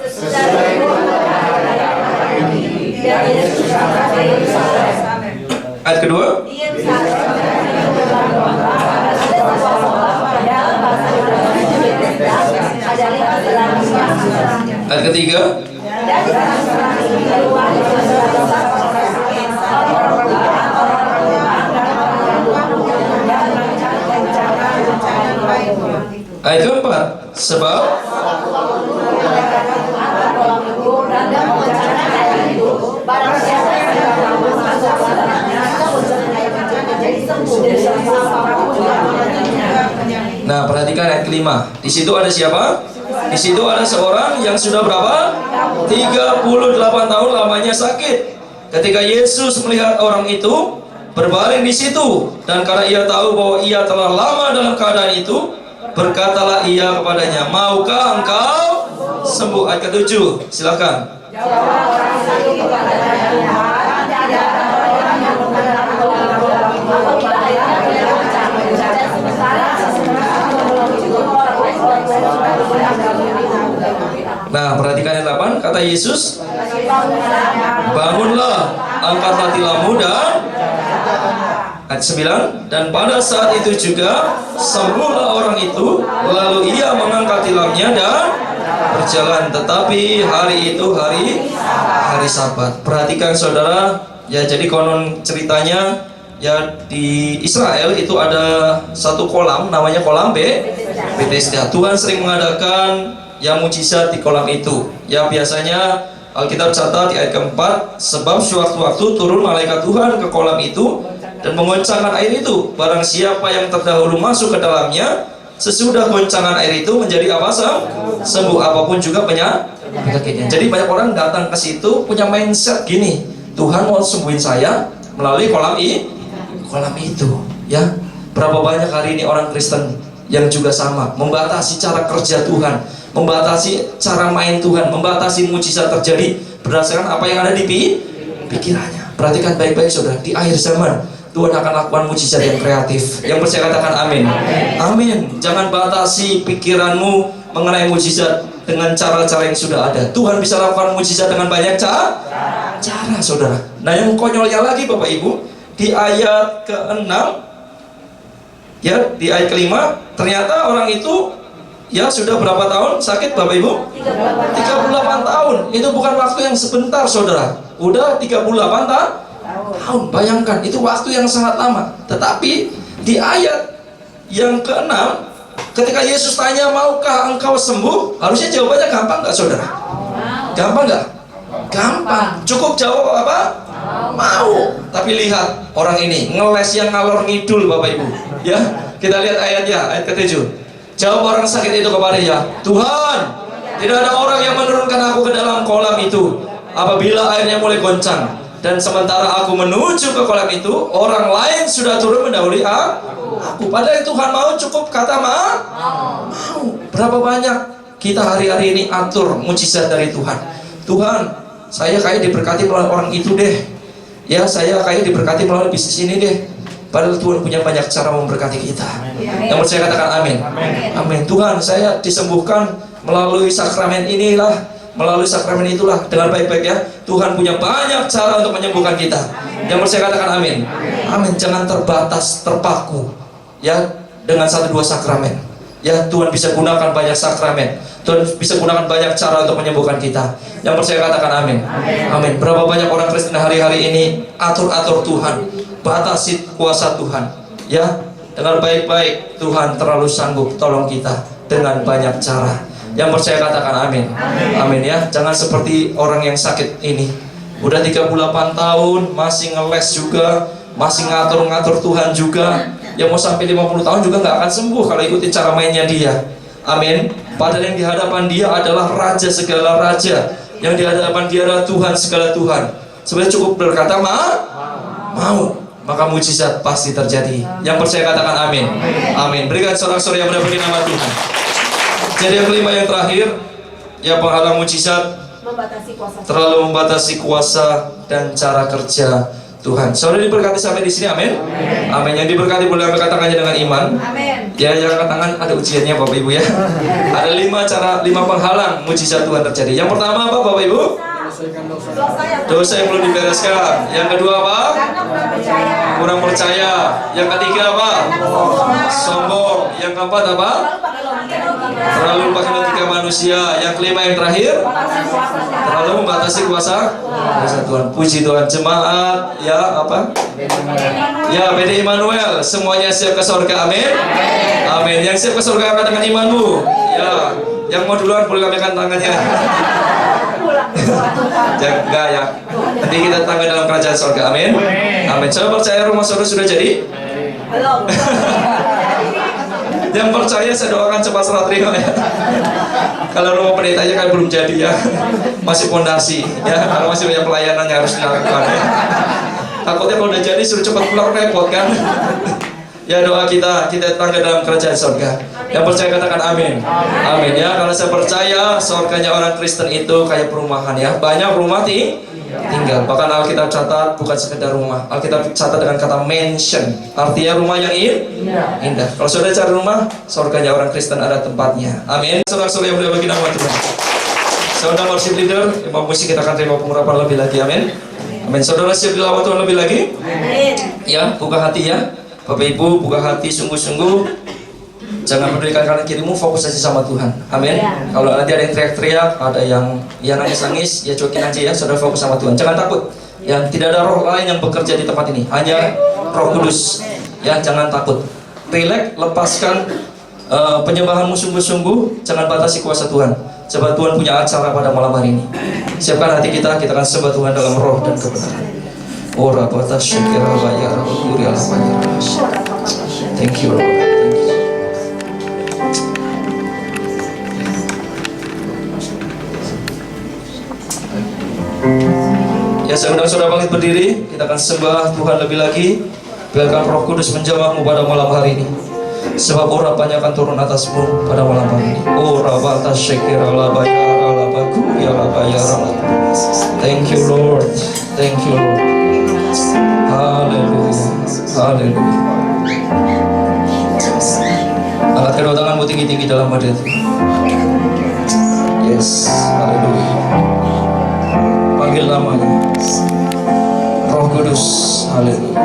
Ayat kedua. Ayat ketiga. Ayat keempat, sebab nah, perhatikan ayat kelima. Di situ ada siapa? Di situ ada seorang yang sudah berapa? 38 tahun lamanya sakit. Ketika Yesus melihat orang itu berbaring di situ, dan karena ia tahu bahwa ia telah lama dalam keadaan itu, berkatalah ia kepadanya, maukah engkau sembuh? Ayat ke-7, silakan. Nah, perhatikan ayat 8, kata Yesus, bangunlah, angkatlah tilammu dan ayat 9, dan pada saat itu juga sembuhlah orang itu, lalu ia mengangkat tilamnya dan berjalan. Tetapi hari itu hari Sabat. Perhatikan saudara, ya jadi konon ceritanya ya di Israel itu ada satu kolam namanya kolam Bethesda. Tuhan sering mengadakan yang mujizat di kolam itu. Ya biasanya Alkitab catat di ayat keempat, sebab sewaktu-waktu turun malaikat Tuhan ke kolam itu dan mengoncangkan air itu. Barang siapa yang terdahulu masuk ke dalamnya, sesudah goncangan air itu menjadi apa? Sembuh apapun juga penyakitnya. Jadi banyak orang datang ke situ punya mindset gini, Tuhan mau sembuhin saya melalui kolam itu. Ya, berapa banyak hari ini orang Kristen yang juga sama, membatasi cara kerja Tuhan, membatasi cara main Tuhan, membatasi mujizat terjadi berdasarkan apa yang ada di pikirannya. Perhatikan baik-baik saudara, di akhir zaman Tuhan akan lakukan mujizat yang kreatif. Yang percaya katakan amin. Amin. Jangan batasi pikiranmu mengenai mujizat dengan cara-cara yang sudah ada. Tuhan bisa lakukan mujizat dengan banyak cara saudara. Nah yang konyolnya lagi Bapak Ibu, di ayat ke-6 ya, di ayat ke-5 ternyata orang itu ya sudah berapa tahun sakit Bapak Ibu? 38 tahun. Itu bukan waktu yang sebentar saudara. Udah 38 tahun. Bayangkan, itu waktu yang sangat lama. Tetapi di ayat yang ke-6 ketika Yesus tanya, maukah engkau sembuh? Harusnya jawabannya gampang nggak saudara? Gampang nggak? Gampang. Cukup jawab apa? Mau. Tapi lihat orang ini ngeles yang ngalor ngidul Bapak Ibu. Ya, kita lihat ayatnya, ayat ke-7. Jawab orang sakit itu kepadanya, Tuhan, tidak ada orang yang menurunkan aku ke dalam kolam itu apabila airnya mulai goncang. Dan sementara aku menuju ke kolam itu, orang lain sudah turun mendahului aku. Padahal Tuhan mau, cukup kata mau. Berapa banyak kita hari-hari ini atur mujizat dari Tuhan. Tuhan, saya kayak diberkati melalui orang itu deh. Ya, saya kayak diberkati melalui bisnis ini deh. Padahal Tuhan punya banyak cara memberkati kita. Yang percaya katakan amin. Amin. Tuhan, saya disembuhkan melalui sakramen inilah, melalui sakramen itulah. Dengan baik-baik ya, Tuhan punya banyak cara untuk menyembuhkan kita. Yang percaya katakan amin. Amin. Jangan terbatas, terpaku ya dengan 1-2 sakramen. Ya, Tuhan bisa gunakan banyak sakramen. Tuhan bisa gunakan banyak cara untuk menyembuhkan kita. Yang percaya katakan amin. Amin. Berapa banyak orang Kristen hari-hari ini atur-atur Tuhan, batasi kuasa Tuhan. Ya, dengan baik-baik Tuhan terlalu sanggup tolong kita dengan banyak cara. Yang percaya katakan amin. Amin ya. Jangan seperti orang yang sakit ini. Udah 38 tahun masih ngeles juga, masih ngatur-ngatur Tuhan juga. Yang mau sampai 50 tahun juga nggak akan sembuh kalau ikutin cara mainnya dia. Amin. Padahal yang di hadapan dia adalah Raja segala raja. Yang di hadapan dia adalah Tuhan segala Tuhan. Sebenarnya cukup berkata mau, maka mujizat pasti terjadi. Yang percaya katakan amin. Amin. Berikan sorak-sorai yang mendapat nama Tuhan. Jadi yang kelima, yang terakhir, ya penghalang mujizat terlalu membatasi kuasa dan cara kerja Tuhan. Saudara diberkati sampai di sini, amin. Amin. Yang diberkati boleh angkat tangannya dengan iman. Amin. Ya, yang angkat tangan ada ujiannya Bapak Ibu ya. Ada 5 penghalang mujizat Tuhan terjadi. Yang pertama apa Bapak Ibu? Dosa yang belum dibereskan. Yang kedua apa? Kurang percaya. Yang ketiga apa? Sombong. Yang keempat apa? Terlalu pakai logika manusia. Yang kelima, yang terakhir, terlalu membatasi kuasa Tuhan. Puji Tuhan. Jemaat ya apa? Ya, PD Immanuel, semuanya siap ke surga, amin. Amin. Yang siap ke surga angkat dengan imanmu. Ya, yang mau duluan boleh lambaikan tangannya. Jaga ya. Nanti kita tangga dalam kerajaan surga, amin. Amin. Saya percaya rumah saudara sudah jadi. Belum. Yang percaya saya doakan cepat serah terima ya. Kalau rumah pendetanya kan belum jadi ya, masih fondasi ya, karena masih banyak pelayanan yang harus dilakukan ya. Takutnya kalau udah jadi suruh cepat pulang repot kan. Ya, doa kita tangga dalam kerajaan surga. Yang percaya katakan amin. Amin ya. Kalau saya percaya surganya orang Kristen itu kayak perumahan ya, banyak rumah tinggal. Bahkan Alkitab catat bukan sekedar rumah, Alkitab catat dengan kata mansion, artinya rumah yang indah. Kalau saudara cari rumah, surganya orang Kristen ada tempatnya. Amin. Saudara-saudara yang mulia bagi nama Tuhan. Saudara worship leader, imam musik, kita akan terima pengurapan lebih lagi. Amin. Amin. Saudara siap dilawat Tuhan lebih lagi? Ya, buka hati ya. Bapak Ibu, buka hati sungguh-sungguh. Jangan pedulikan kanan kirimu, fokus aja sama Tuhan. Amin. Kalau nanti ada yang teriak-teriak, ada yang nangis-nangis, ya cuekin aja ya. Saudara fokus sama Tuhan. Jangan takut. Ya, tidak ada roh lain yang bekerja di tempat ini. Hanya Roh Kudus. Ya, jangan takut. Relax, lepaskan penyembahanmu sungguh-sungguh. Jangan batasi kuasa Tuhan. Sebab Tuhan punya acara pada malam hari ini. Siapkan hati kita akan sembah Tuhan dalam roh dan kebenaran. Ora bata syakira bayar kurial bayar. Thank you Lord. Ya, saya undang saudara bangkit berdiri. Kita akan sembah Tuhan lebih lagi. Biarkan Roh Kudus menjamahmu pada malam hari ini. Sebab urapannya akan turun atasmu pada malam hari ini. Bata syakira bayar baku ya bayar. Thank you Lord. Thank you Lord. Haleluya. Haleluya. Angkat kedua tanganmu tinggi-tinggi dalam hadirat Tuhan. Yes. Haleluya. Panggil namanya Roh Kudus. Haleluya.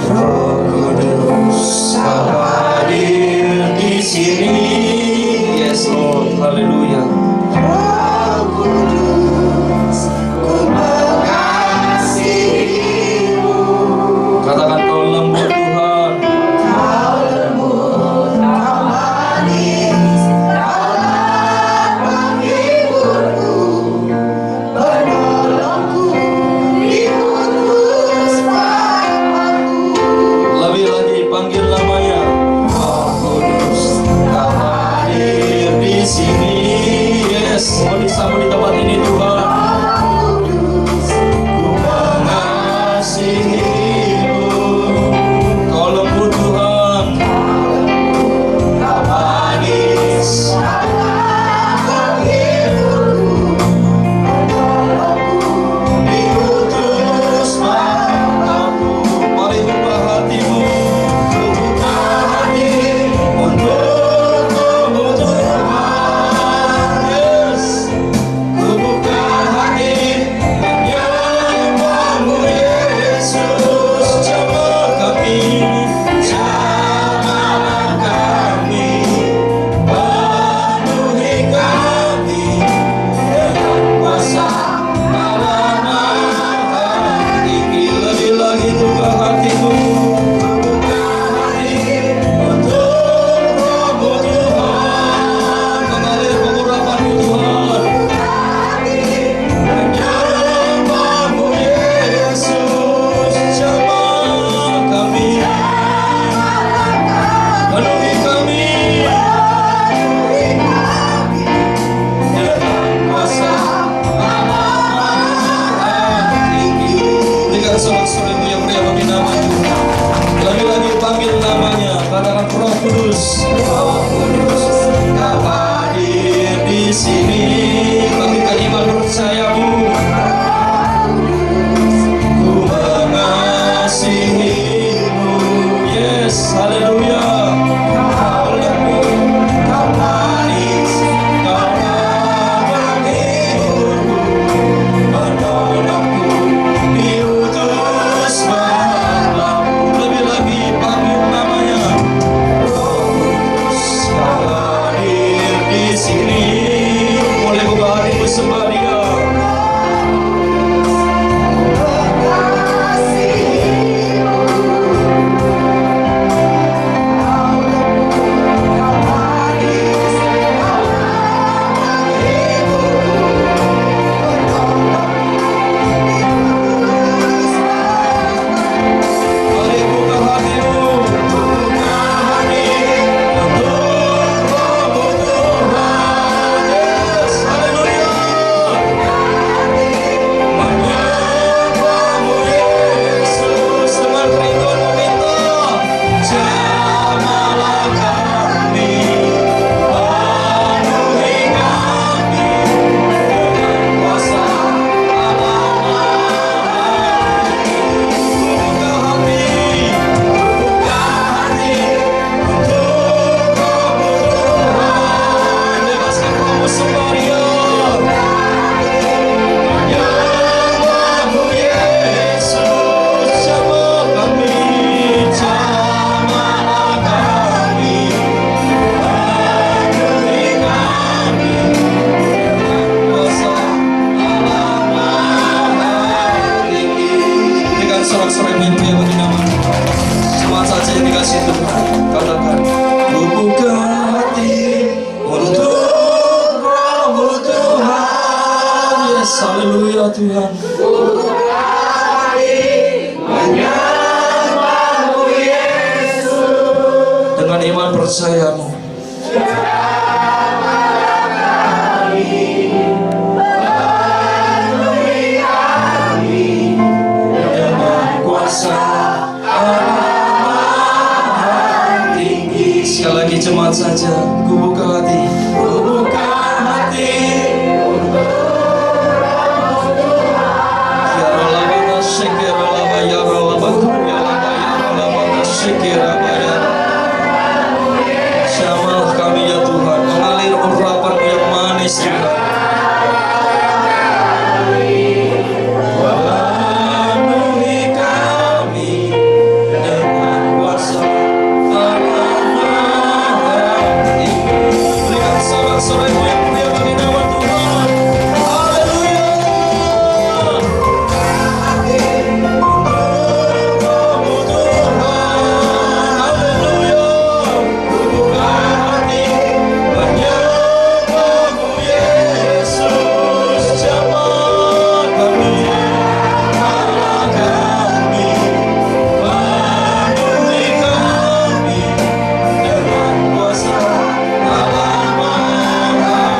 Roh Kudus hadir di sini. Yes Lord. Haleluya. Roh Kudus, ku mengasihimu. Katakan kau lembut Tuhan. Kau lembut, kau manis, kau penghiburku, penolongku, diutus padaku. Lebih lagi panggil namanya. Roh Kudus, kau hadir di sini. Yes, mau disambut di tempat ini Tuhan. Ku mengasihimu. Kau lembut Tuhan. Kau manis. Diutus padaku. Mari buka hatimu. Buka hati untukmu Tuhan. Yes. Ku buka hati menyembahmu Yesus. Jamah kami, jamah kami, penuhi kami dengan kuasa alam tinggi. Lebih lagi buka hatimu. Buka hati untuk Rohmu Tuhan. Mengalir pengurapanmu Tuhan. Menyembahmu Yesus. Jamah kami, penuhi kami dengan kuasa alam tinggi. Berikan sorak-sorakmu yang meriah bagi nama Tuhan. Lagi-lagi panggil namanya. Katakan Roh Kudus. Roh Kudus, kau hadir di sini. Bangkitkan iman percayamu. Ku mengasihimu. Yes, haleluya. Kau lembut, kau manis, kau penghiburku, penolongku, diutus padaku. Lebih lagi panggil namanya. Roh Kudus, kau hadir di sini. Mulai iman percayamu. Dengan kuasa Allah tinggi. Sekali lagi jemaat saja, ku buka hati, ku buka hati. Ya Allah, syukur Allah, ya Allah, ya Allah, syukur Allah. Syamalah kami ya Tuhan, mengalir urapan-Mu yang manis Tuhan. Penuhi kami dengan kuasa Allah Maha Tinggi. Berikan sorak-sorai yang mulia bagi nama Tuhan. Haleluya. Kamu Tuhan, haleluya. Ku buka hati menyembahmu Yesus, jamaah kami, Allah kami, penuhi kami dengan kuasa Allah Maha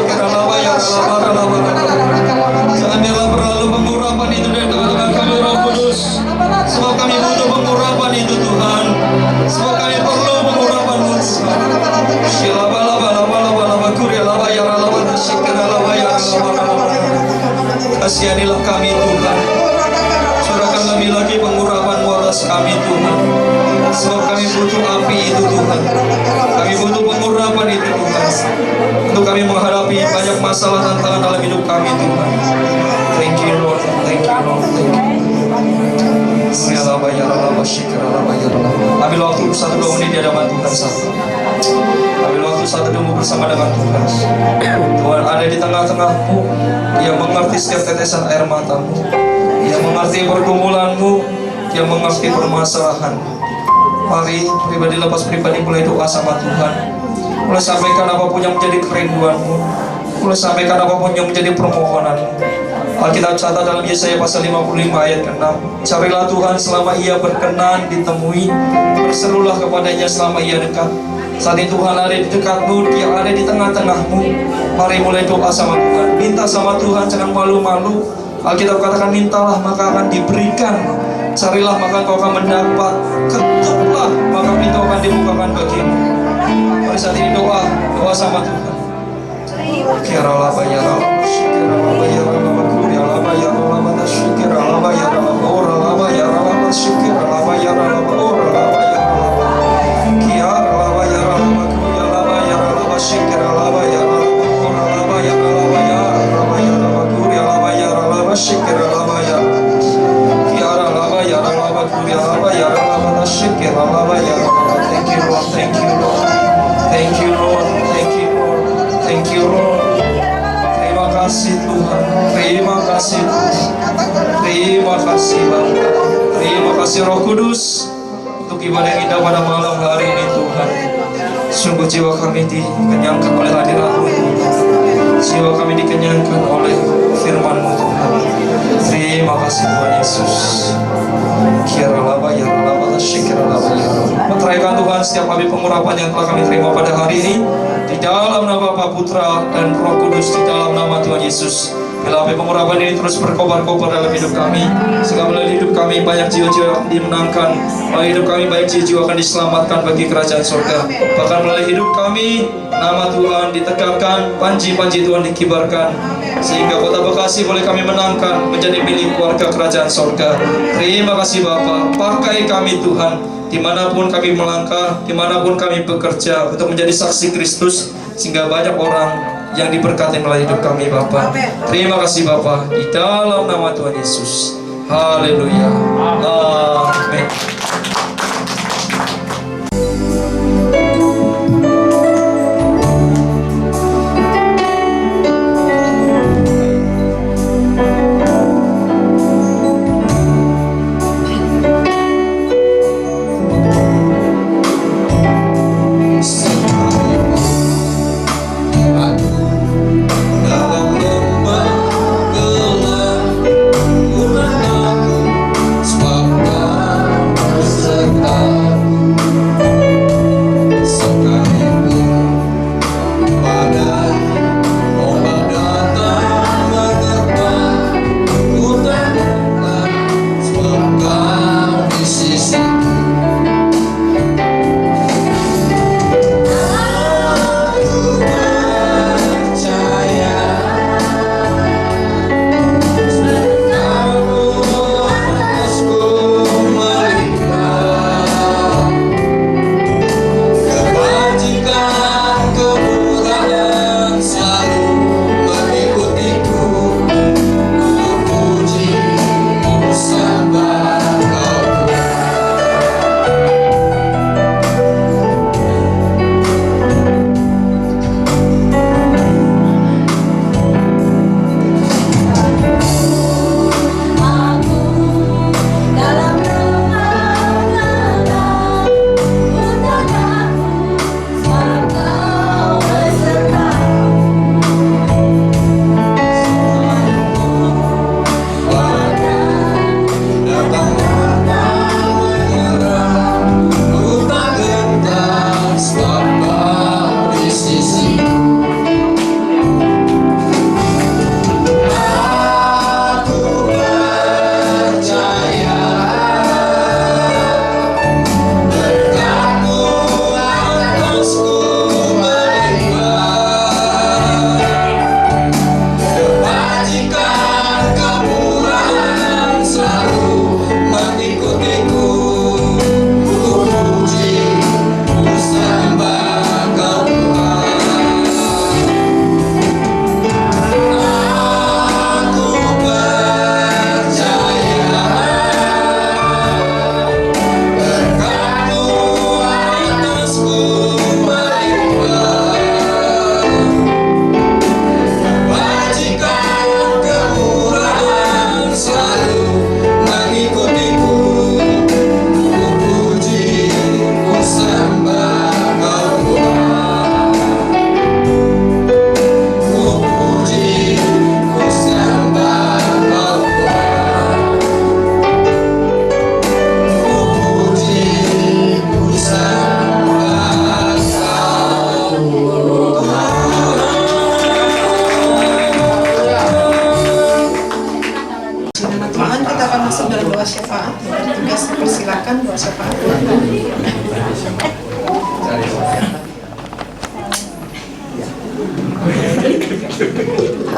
syikra laba ya laba laba. Jangan biarlah berlalu pengurapan itu dari tangan kami Roh Kudus. Sebab kami butuh pengurapan itu Tuhan. Sebab kami perlu pengurapan-Mu Tuhan. Syilaba laba laba laba laba kuria laba ya laba syikra laba ya laba. Kasihanilah kami Tuhan. Curahkan lebih lagi pengurapan-Mu atas kami Tuhan. Sebab kami butuh api itu Tuhan. Kami butuh pengurapan itu Tuhan. Untuk kami menghadapi banyak masalah tantangan dalam hidup kami Tuhan. Thank you Lord. Thank you Lord. Thank you. Ambil waktu 1-2 menit di hadapan Tuhan sahabat. Ambil waktu 1-2 bersama dengan Tuhan. Tuhan ada di tengah-tengahmu. Dia mengerti setiap tetesan air matamu. Dia mengerti pergumulanmu. Dia mengerti permasalahanmu. Mari pribadi lepas pribadi mulai doa sama Tuhan. Mulai sampaikan apapun yang menjadi kerinduanmu. Mulai sampaikan apapun yang menjadi permohonanmu. Alkitab catat dalam Yesaya pasal 55 ayat ke-6. Carilah Tuhan selama Ia berkenan ditemui. Berserulah kepadanya selama Ia dekat. Saat ini Tuhan ada di dekatmu, Dia ada di tengah-tengahmu. Mari mulai doa sama Tuhan. Minta sama Tuhan, jangan malu-malu. Alkitab katakan mintalah maka akan diberikan. Carilah maka kau akan mendapat. Ketuklah maka pintu akan dibukakan bagimu. Mari saat ini doa sama Tuhan. Kira bayar syukur bayar kuriya bayar syukur bayar ora bayar syukur bayar ora bayar kira bayar kuriya bayar syukur bayar ora bayar kuriya bayar syukur bayar kira bayar kuriya bayar syukur bayar. Thank you Lord, thank you Lord, thank you Lord, thank you Lord, thank you Lord. Terima kasih Tuhan, terima kasih Tuhan, terima kasih Bapa, terima kasih Roh Kudus untuk ibadah yang indah pada malam hari ini Tuhan. Sungguh jiwa kami dikenyangkan oleh hadirat-Mu, jiwa kami dikenyangkan oleh firman-Mu Tuhan. Terima kasih Tuhan Yesus. Meteraikan Tuhan setiap kami pengurapan yang telah kami terima pada hari ini di dalam nama Bapa, Putra dan Roh Kudus, di dalam nama Tuhan Yesus. Bila api pengurapan ini terus berkobar-kobar dalam hidup kami, sehingga melalui hidup kami banyak jiwa-jiwa yang dimenangkan, melalui hidup kami banyak jiwa-jiwa akan diselamatkan bagi kerajaan surga. Bahkan melalui hidup kami nama Tuhan ditegakkan, panji-panji Tuhan dikibarkan, sehingga kota Bekasi boleh kami menangkan menjadi milik keluarga kerajaan surga. Terima kasih Bapa, pakai kami Tuhan, dimanapun kami melangkah, dimanapun kami bekerja untuk menjadi saksi Kristus, sehingga banyak orang yang diberkati melalui hidup kami Bapa. Terima kasih Bapa, di dalam nama Tuhan Yesus. Haleluya. Amin. Sebab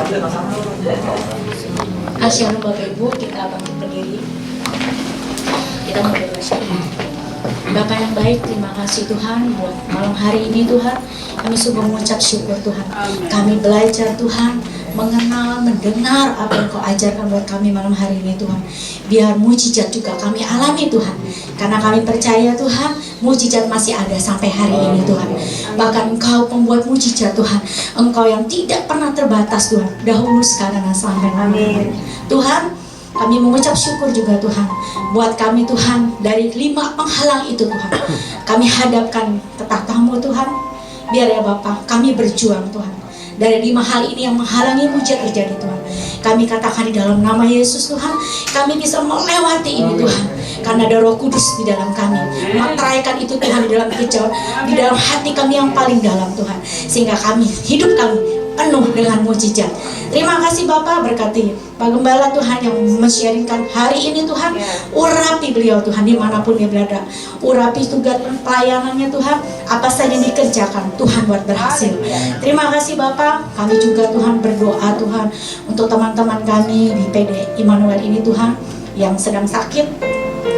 Shalom Bapak Ibu, kita bangkit berdiri. Kita mau berdoa. Bapa yang baik, terima kasih Tuhan buat malam hari ini Tuhan. Kami sungguh mengucap syukur Tuhan. Kami belajar Tuhan, mengenal, mendengar apa yang Kau ajarkan buat kami malam hari ini Tuhan. Biar mujizat juga kami alami Tuhan. Karena kami percaya Tuhan, mujizat masih ada sampai hari ini Tuhan. Bahkan Engkau pembuat mujizat Tuhan. Engkau yang tidak pernah terbatas Tuhan. Dahulu, sekarang, dan sampai lamanya. Tuhan, kami mengucap syukur juga Tuhan buat kami Tuhan, dari 5 penghalang itu Tuhan, kami hadapkan ke tahta-Mu Tuhan. Biar ya Bapa, kami berjuang Tuhan. Dari 5 hal ini yang menghalangi mujizat terjadi Tuhan, kami katakan di dalam nama Yesus Tuhan, kami bisa melewati ini Tuhan. Karena ada Roh Kudus di dalam kami, meteraikan itu Tuhan di dalam kejauhan, di dalam hati kami yang paling dalam Tuhan. Sehingga hidup kami penuh dengan mujizat. Terima kasih Bapak, berkati Pak Gembala Tuhan yang men-sharingkan hari ini Tuhan. Urapi beliau Tuhan dimanapun dia berada. Urapi tugas pelayanannya Tuhan, apa saja yang dikerjakan Tuhan buat berhasil. Terima kasih Bapak. Kami juga Tuhan berdoa Tuhan untuk teman-teman kami di PD Immanuel ini Tuhan yang sedang sakit.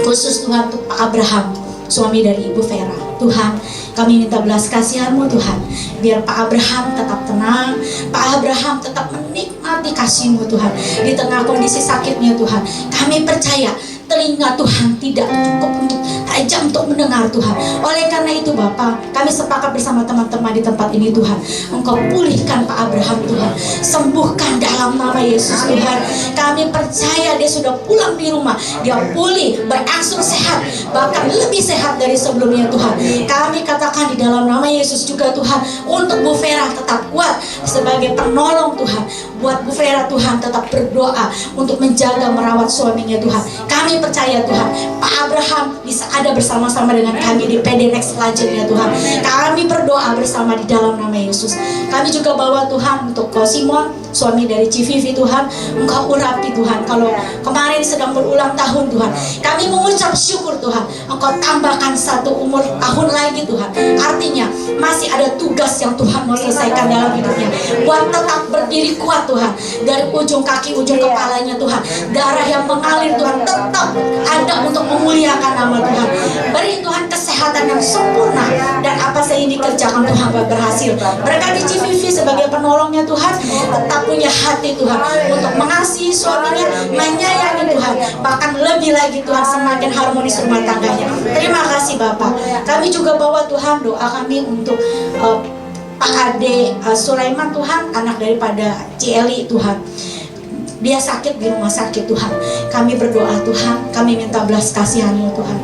Khusus Tuhan untuk Pak Abraham, suami dari Ibu Vera. Tuhan, kami minta belas kasihan-Mu Tuhan. Biar Pak Abraham tetap tenang, Pak Abraham tetap menikmati kasih-Mu Tuhan. Di tengah kondisi sakitnya Tuhan, kami percaya telinga Tuhan tidak cukup untuk tajam untuk mendengar Tuhan. Oleh karena itu Bapa, kami sepakat bersama teman-teman di tempat ini Tuhan, Engkau pulihkan Pak Abraham Tuhan. Sembuhkan dalam nama Yesus Tuhan. Kami percaya dia sudah pulang di rumah, dia pulih, berangsur sehat, bahkan lebih sehat dari sebelumnya Tuhan. Kami katakan di dalam nama Yesus juga Tuhan, untuk Bu Vera tetap kuat sebagai penolong Tuhan. Buat Bu Vera Tuhan tetap berdoa untuk menjaga merawat suaminya Tuhan. Kami percaya Tuhan, Pak Abraham bisa ada bersama-sama dengan kami di PD Next selanjutnya Tuhan. Kami berdoa bersama di dalam nama Yesus. Kami juga bawa Tuhan untuk Simon, suami dari Civivi Tuhan. Engkau urapi Tuhan, kalau kemarin sedang berulang tahun Tuhan, kami mengucap syukur Tuhan, Engkau tambahkan 1 umur tahun lagi Tuhan. Artinya masih ada tugas yang Tuhan mau selesaikan dalam hidupnya, buat tetap berdiri kuat Tuhan. Dari ujung kaki, ujung kepalanya Tuhan, darah yang mengalir Tuhan tetap ada untuk memuliakan nama Tuhan. Beri Tuhan kesehatan yang sempurna, dan apa saja yang dikerjakan Tuhan buat berhasil. Berkati Civivi sebagai penolongnya Tuhan, tetap punya hati Tuhan untuk mengasihi suaminya, menyayangi Tuhan, bahkan lebih lagi Tuhan, semakin harmonis rumah tangganya. Terima kasih Bapak. Kami juga bawa Tuhan doa kami untuk Pak Ade Sulaiman Tuhan, anak daripada Cieli Tuhan. Dia sakit di rumah sakit Tuhan. Kami berdoa Tuhan, kami minta belas kasihan-Mu Tuhan.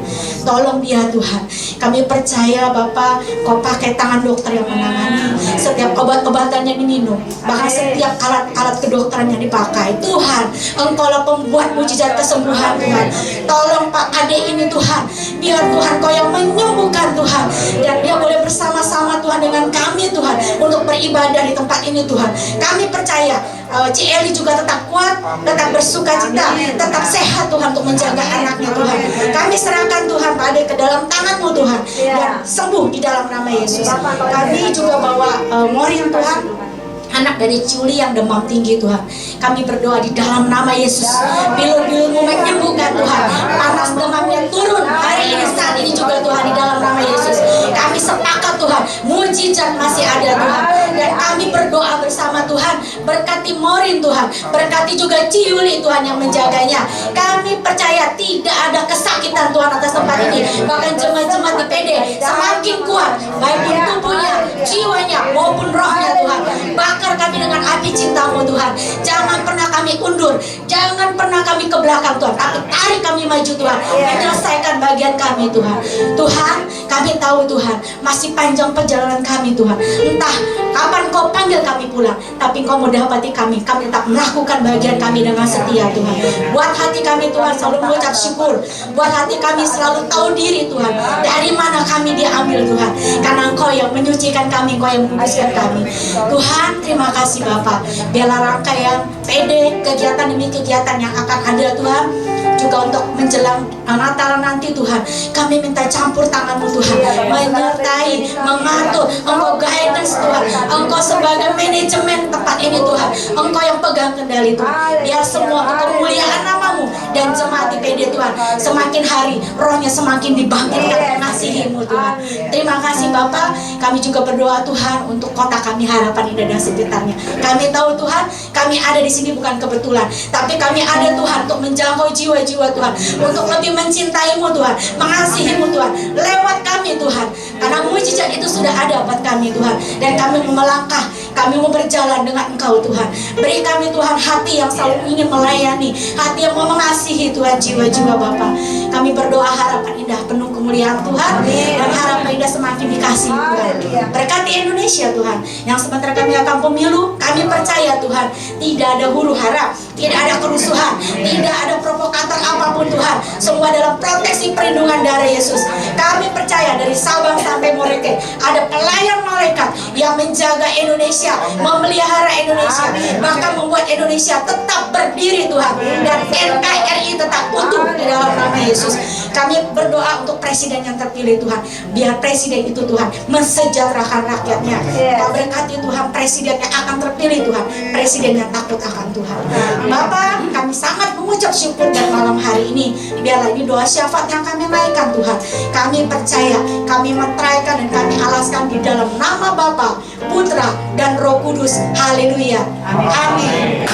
Tolong dia Tuhan. Kami percaya Bapak, Kau pakai tangan dokter yang menangani. Setiap obat-obatannya diminum, bahkan setiap alat-alat kedokteran yang dipakai. Tuhan, Engkaulah pembuat mujizat kesembuhan Tuhan. Tolong Pak Ade ini Tuhan, biar Tuhan Kau yang menyembuhkan Tuhan. Dan dia boleh bersama-sama Tuhan dengan kami Tuhan, untuk beribadah di tempat ini Tuhan. Kami percaya Cieli juga tetap kuat, tetap bersuka cita, tetap sehat Tuhan untuk menjaga anaknya Tuhan. Kami serahkan Tuhan Pak Ade ke dalam tangan-Mu Tuhan, dan sembuh di dalam nama Yesus. Kami juga bawa Morin Tuhan, anak dari Juli yang demam tinggi Tuhan. Kami berdoa di dalam nama Yesus, bilur-bilur-Mu menyembuhkan Tuhan. Panas demamnya turun hari ini, saat ini juga Tuhan, di dalam nama Yesus. Kami sepakat Tuhan, mujizat masih ada Tuhan. Dan kami berdoa bersama Tuhan, berkati Morin Tuhan, berkati juga Ciuli Tuhan yang menjaganya. Kami percaya tidak ada kesakitan Tuhan atas tempat ini. Bahkan jemaat-jemaat di PD semakin kuat, baik pun tubuhnya, jiwanya, maupun rohnya Tuhan. Bakar kami dengan api cinta-Mu Tuhan. Jangan pernah kami undur, jangan pernah kami ke belakang Tuhan, tapi tarik kami maju Tuhan, menyelesaikan bagian kami Tuhan. Tuhan, kami tahu Tuhan, masih panjang perjalanan kami Tuhan. Entah kapan Kau panggil kami pulang, tapi Kau mendapati kami tetap melakukan bagian kami dengan setia Tuhan. Buat hati kami Tuhan selalu mengucap syukur. Buat hati kami selalu tahu diri Tuhan, dari mana kami diambil Tuhan. Karena Engkau yang menyucikan kami, Engkau yang menguduskan kami. Tuhan, terima kasih Bapak. Biarlah rangkaian PD, kegiatan demi kegiatan yang akan ada Tuhan, juga untuk menjelang Natal nanti Tuhan, kami minta campur tangan-Mu Tuhan. Tuhan, menyertai, mengatur. Engkau guidance Tuhan, Engkau sebagai manajemen tempat ini Tuhan, Engkau yang pegang kendali Tuhan. Biar semua kemuliaan namamu dan jemaat IPD Tuhan semakin hari rohnya semakin dibangkitkan mengasihi-Mu Tuhan. Terima kasih Bapa. Kami juga berdoa Tuhan untuk kota kami Harapan Indah dan sekitarnya. Kami tahu Tuhan, kami ada di sini bukan kebetulan, tapi kami ada Tuhan untuk menjangkau jiwa-jiwa Tuhan, untuk lebih mencintai-Mu Tuhan, mengasihi-Mu Tuhan, lewat kami Tuhan. Karena mujizat itu sudah ada buat kami Tuhan, dan kami mau melangkah, kami mau berjalan dengan Engkau Tuhan. Beri kami Tuhan hati yang selalu ingin melayani, hati yang mau mengasihi Tuhan jiwa-jiwa Bapa. Kami berdoa Harapan Indah penuh kemuliaan Tuhan, dan Harapan Indah semakin dikasihi Tuhan. Berkati Indonesia Tuhan, yang sementara kami akan pemilu, kami percaya Tuhan, tidak ada huru hara, tidak ada kerusuhan, tidak ada provokator apapun Tuhan, semua dalam proteksi perlindungan darah Yesus. Kami percaya dari Sabang sampai Merauke ada pelayan malaikat yang menjaga Indonesia, memelihara Indonesia, bahkan membuat Indonesia tetap berdiri Tuhan, dan NKRI tetap utuh di dalam nama Yesus. Kami berdoa untuk presiden yang terpilih Tuhan, biar presiden itu Tuhan mensejahterakan rakyatnya. Kau berkati Tuhan presiden yang akan terpilih Tuhan, presiden yang takut akan Tuhan. Bapa, kami sangat mengucap syukur dan malam hari ini, biarlah ini doa syafaat yang kami naikkan Tuhan. Kami percaya, kami meteraikan dan kami alaskan di dalam nama Bapa, Putra, dan Roh Kudus. Haleluya. Amin.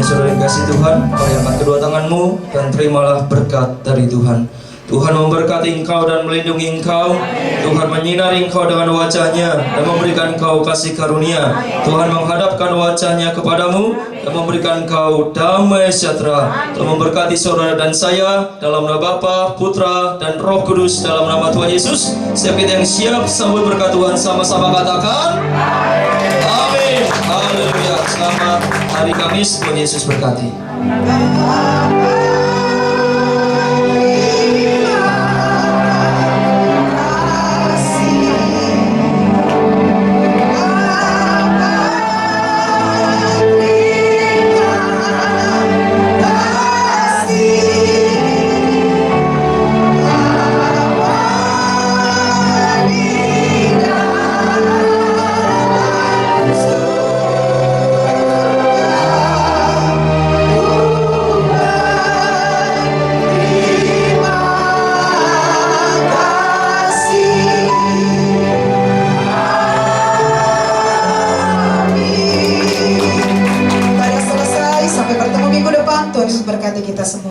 Saudara yang kasih Tuhan, mari angkat kedua tanganmu dan terimalah berkat dari Tuhan. Tuhan memberkati engkau dan melindungi engkau. Tuhan menyinari engkau dengan wajahnya dan memberikan engkau kasih karunia. Tuhan menghadapkan wajahnya kepadamu dan memberikan engkau damai sejahtera. Tuhan memberkati saudara dan saya dalam nama Bapa, Putra, dan Roh Kudus dalam nama Tuhan Yesus. Setiap kita yang siap sambut berkat Tuhan sama-sama katakan amin. Haleluya. Selamat hari Kamis, Tuhan Yesus berkati. Tuhan Yesus berkati kita semua.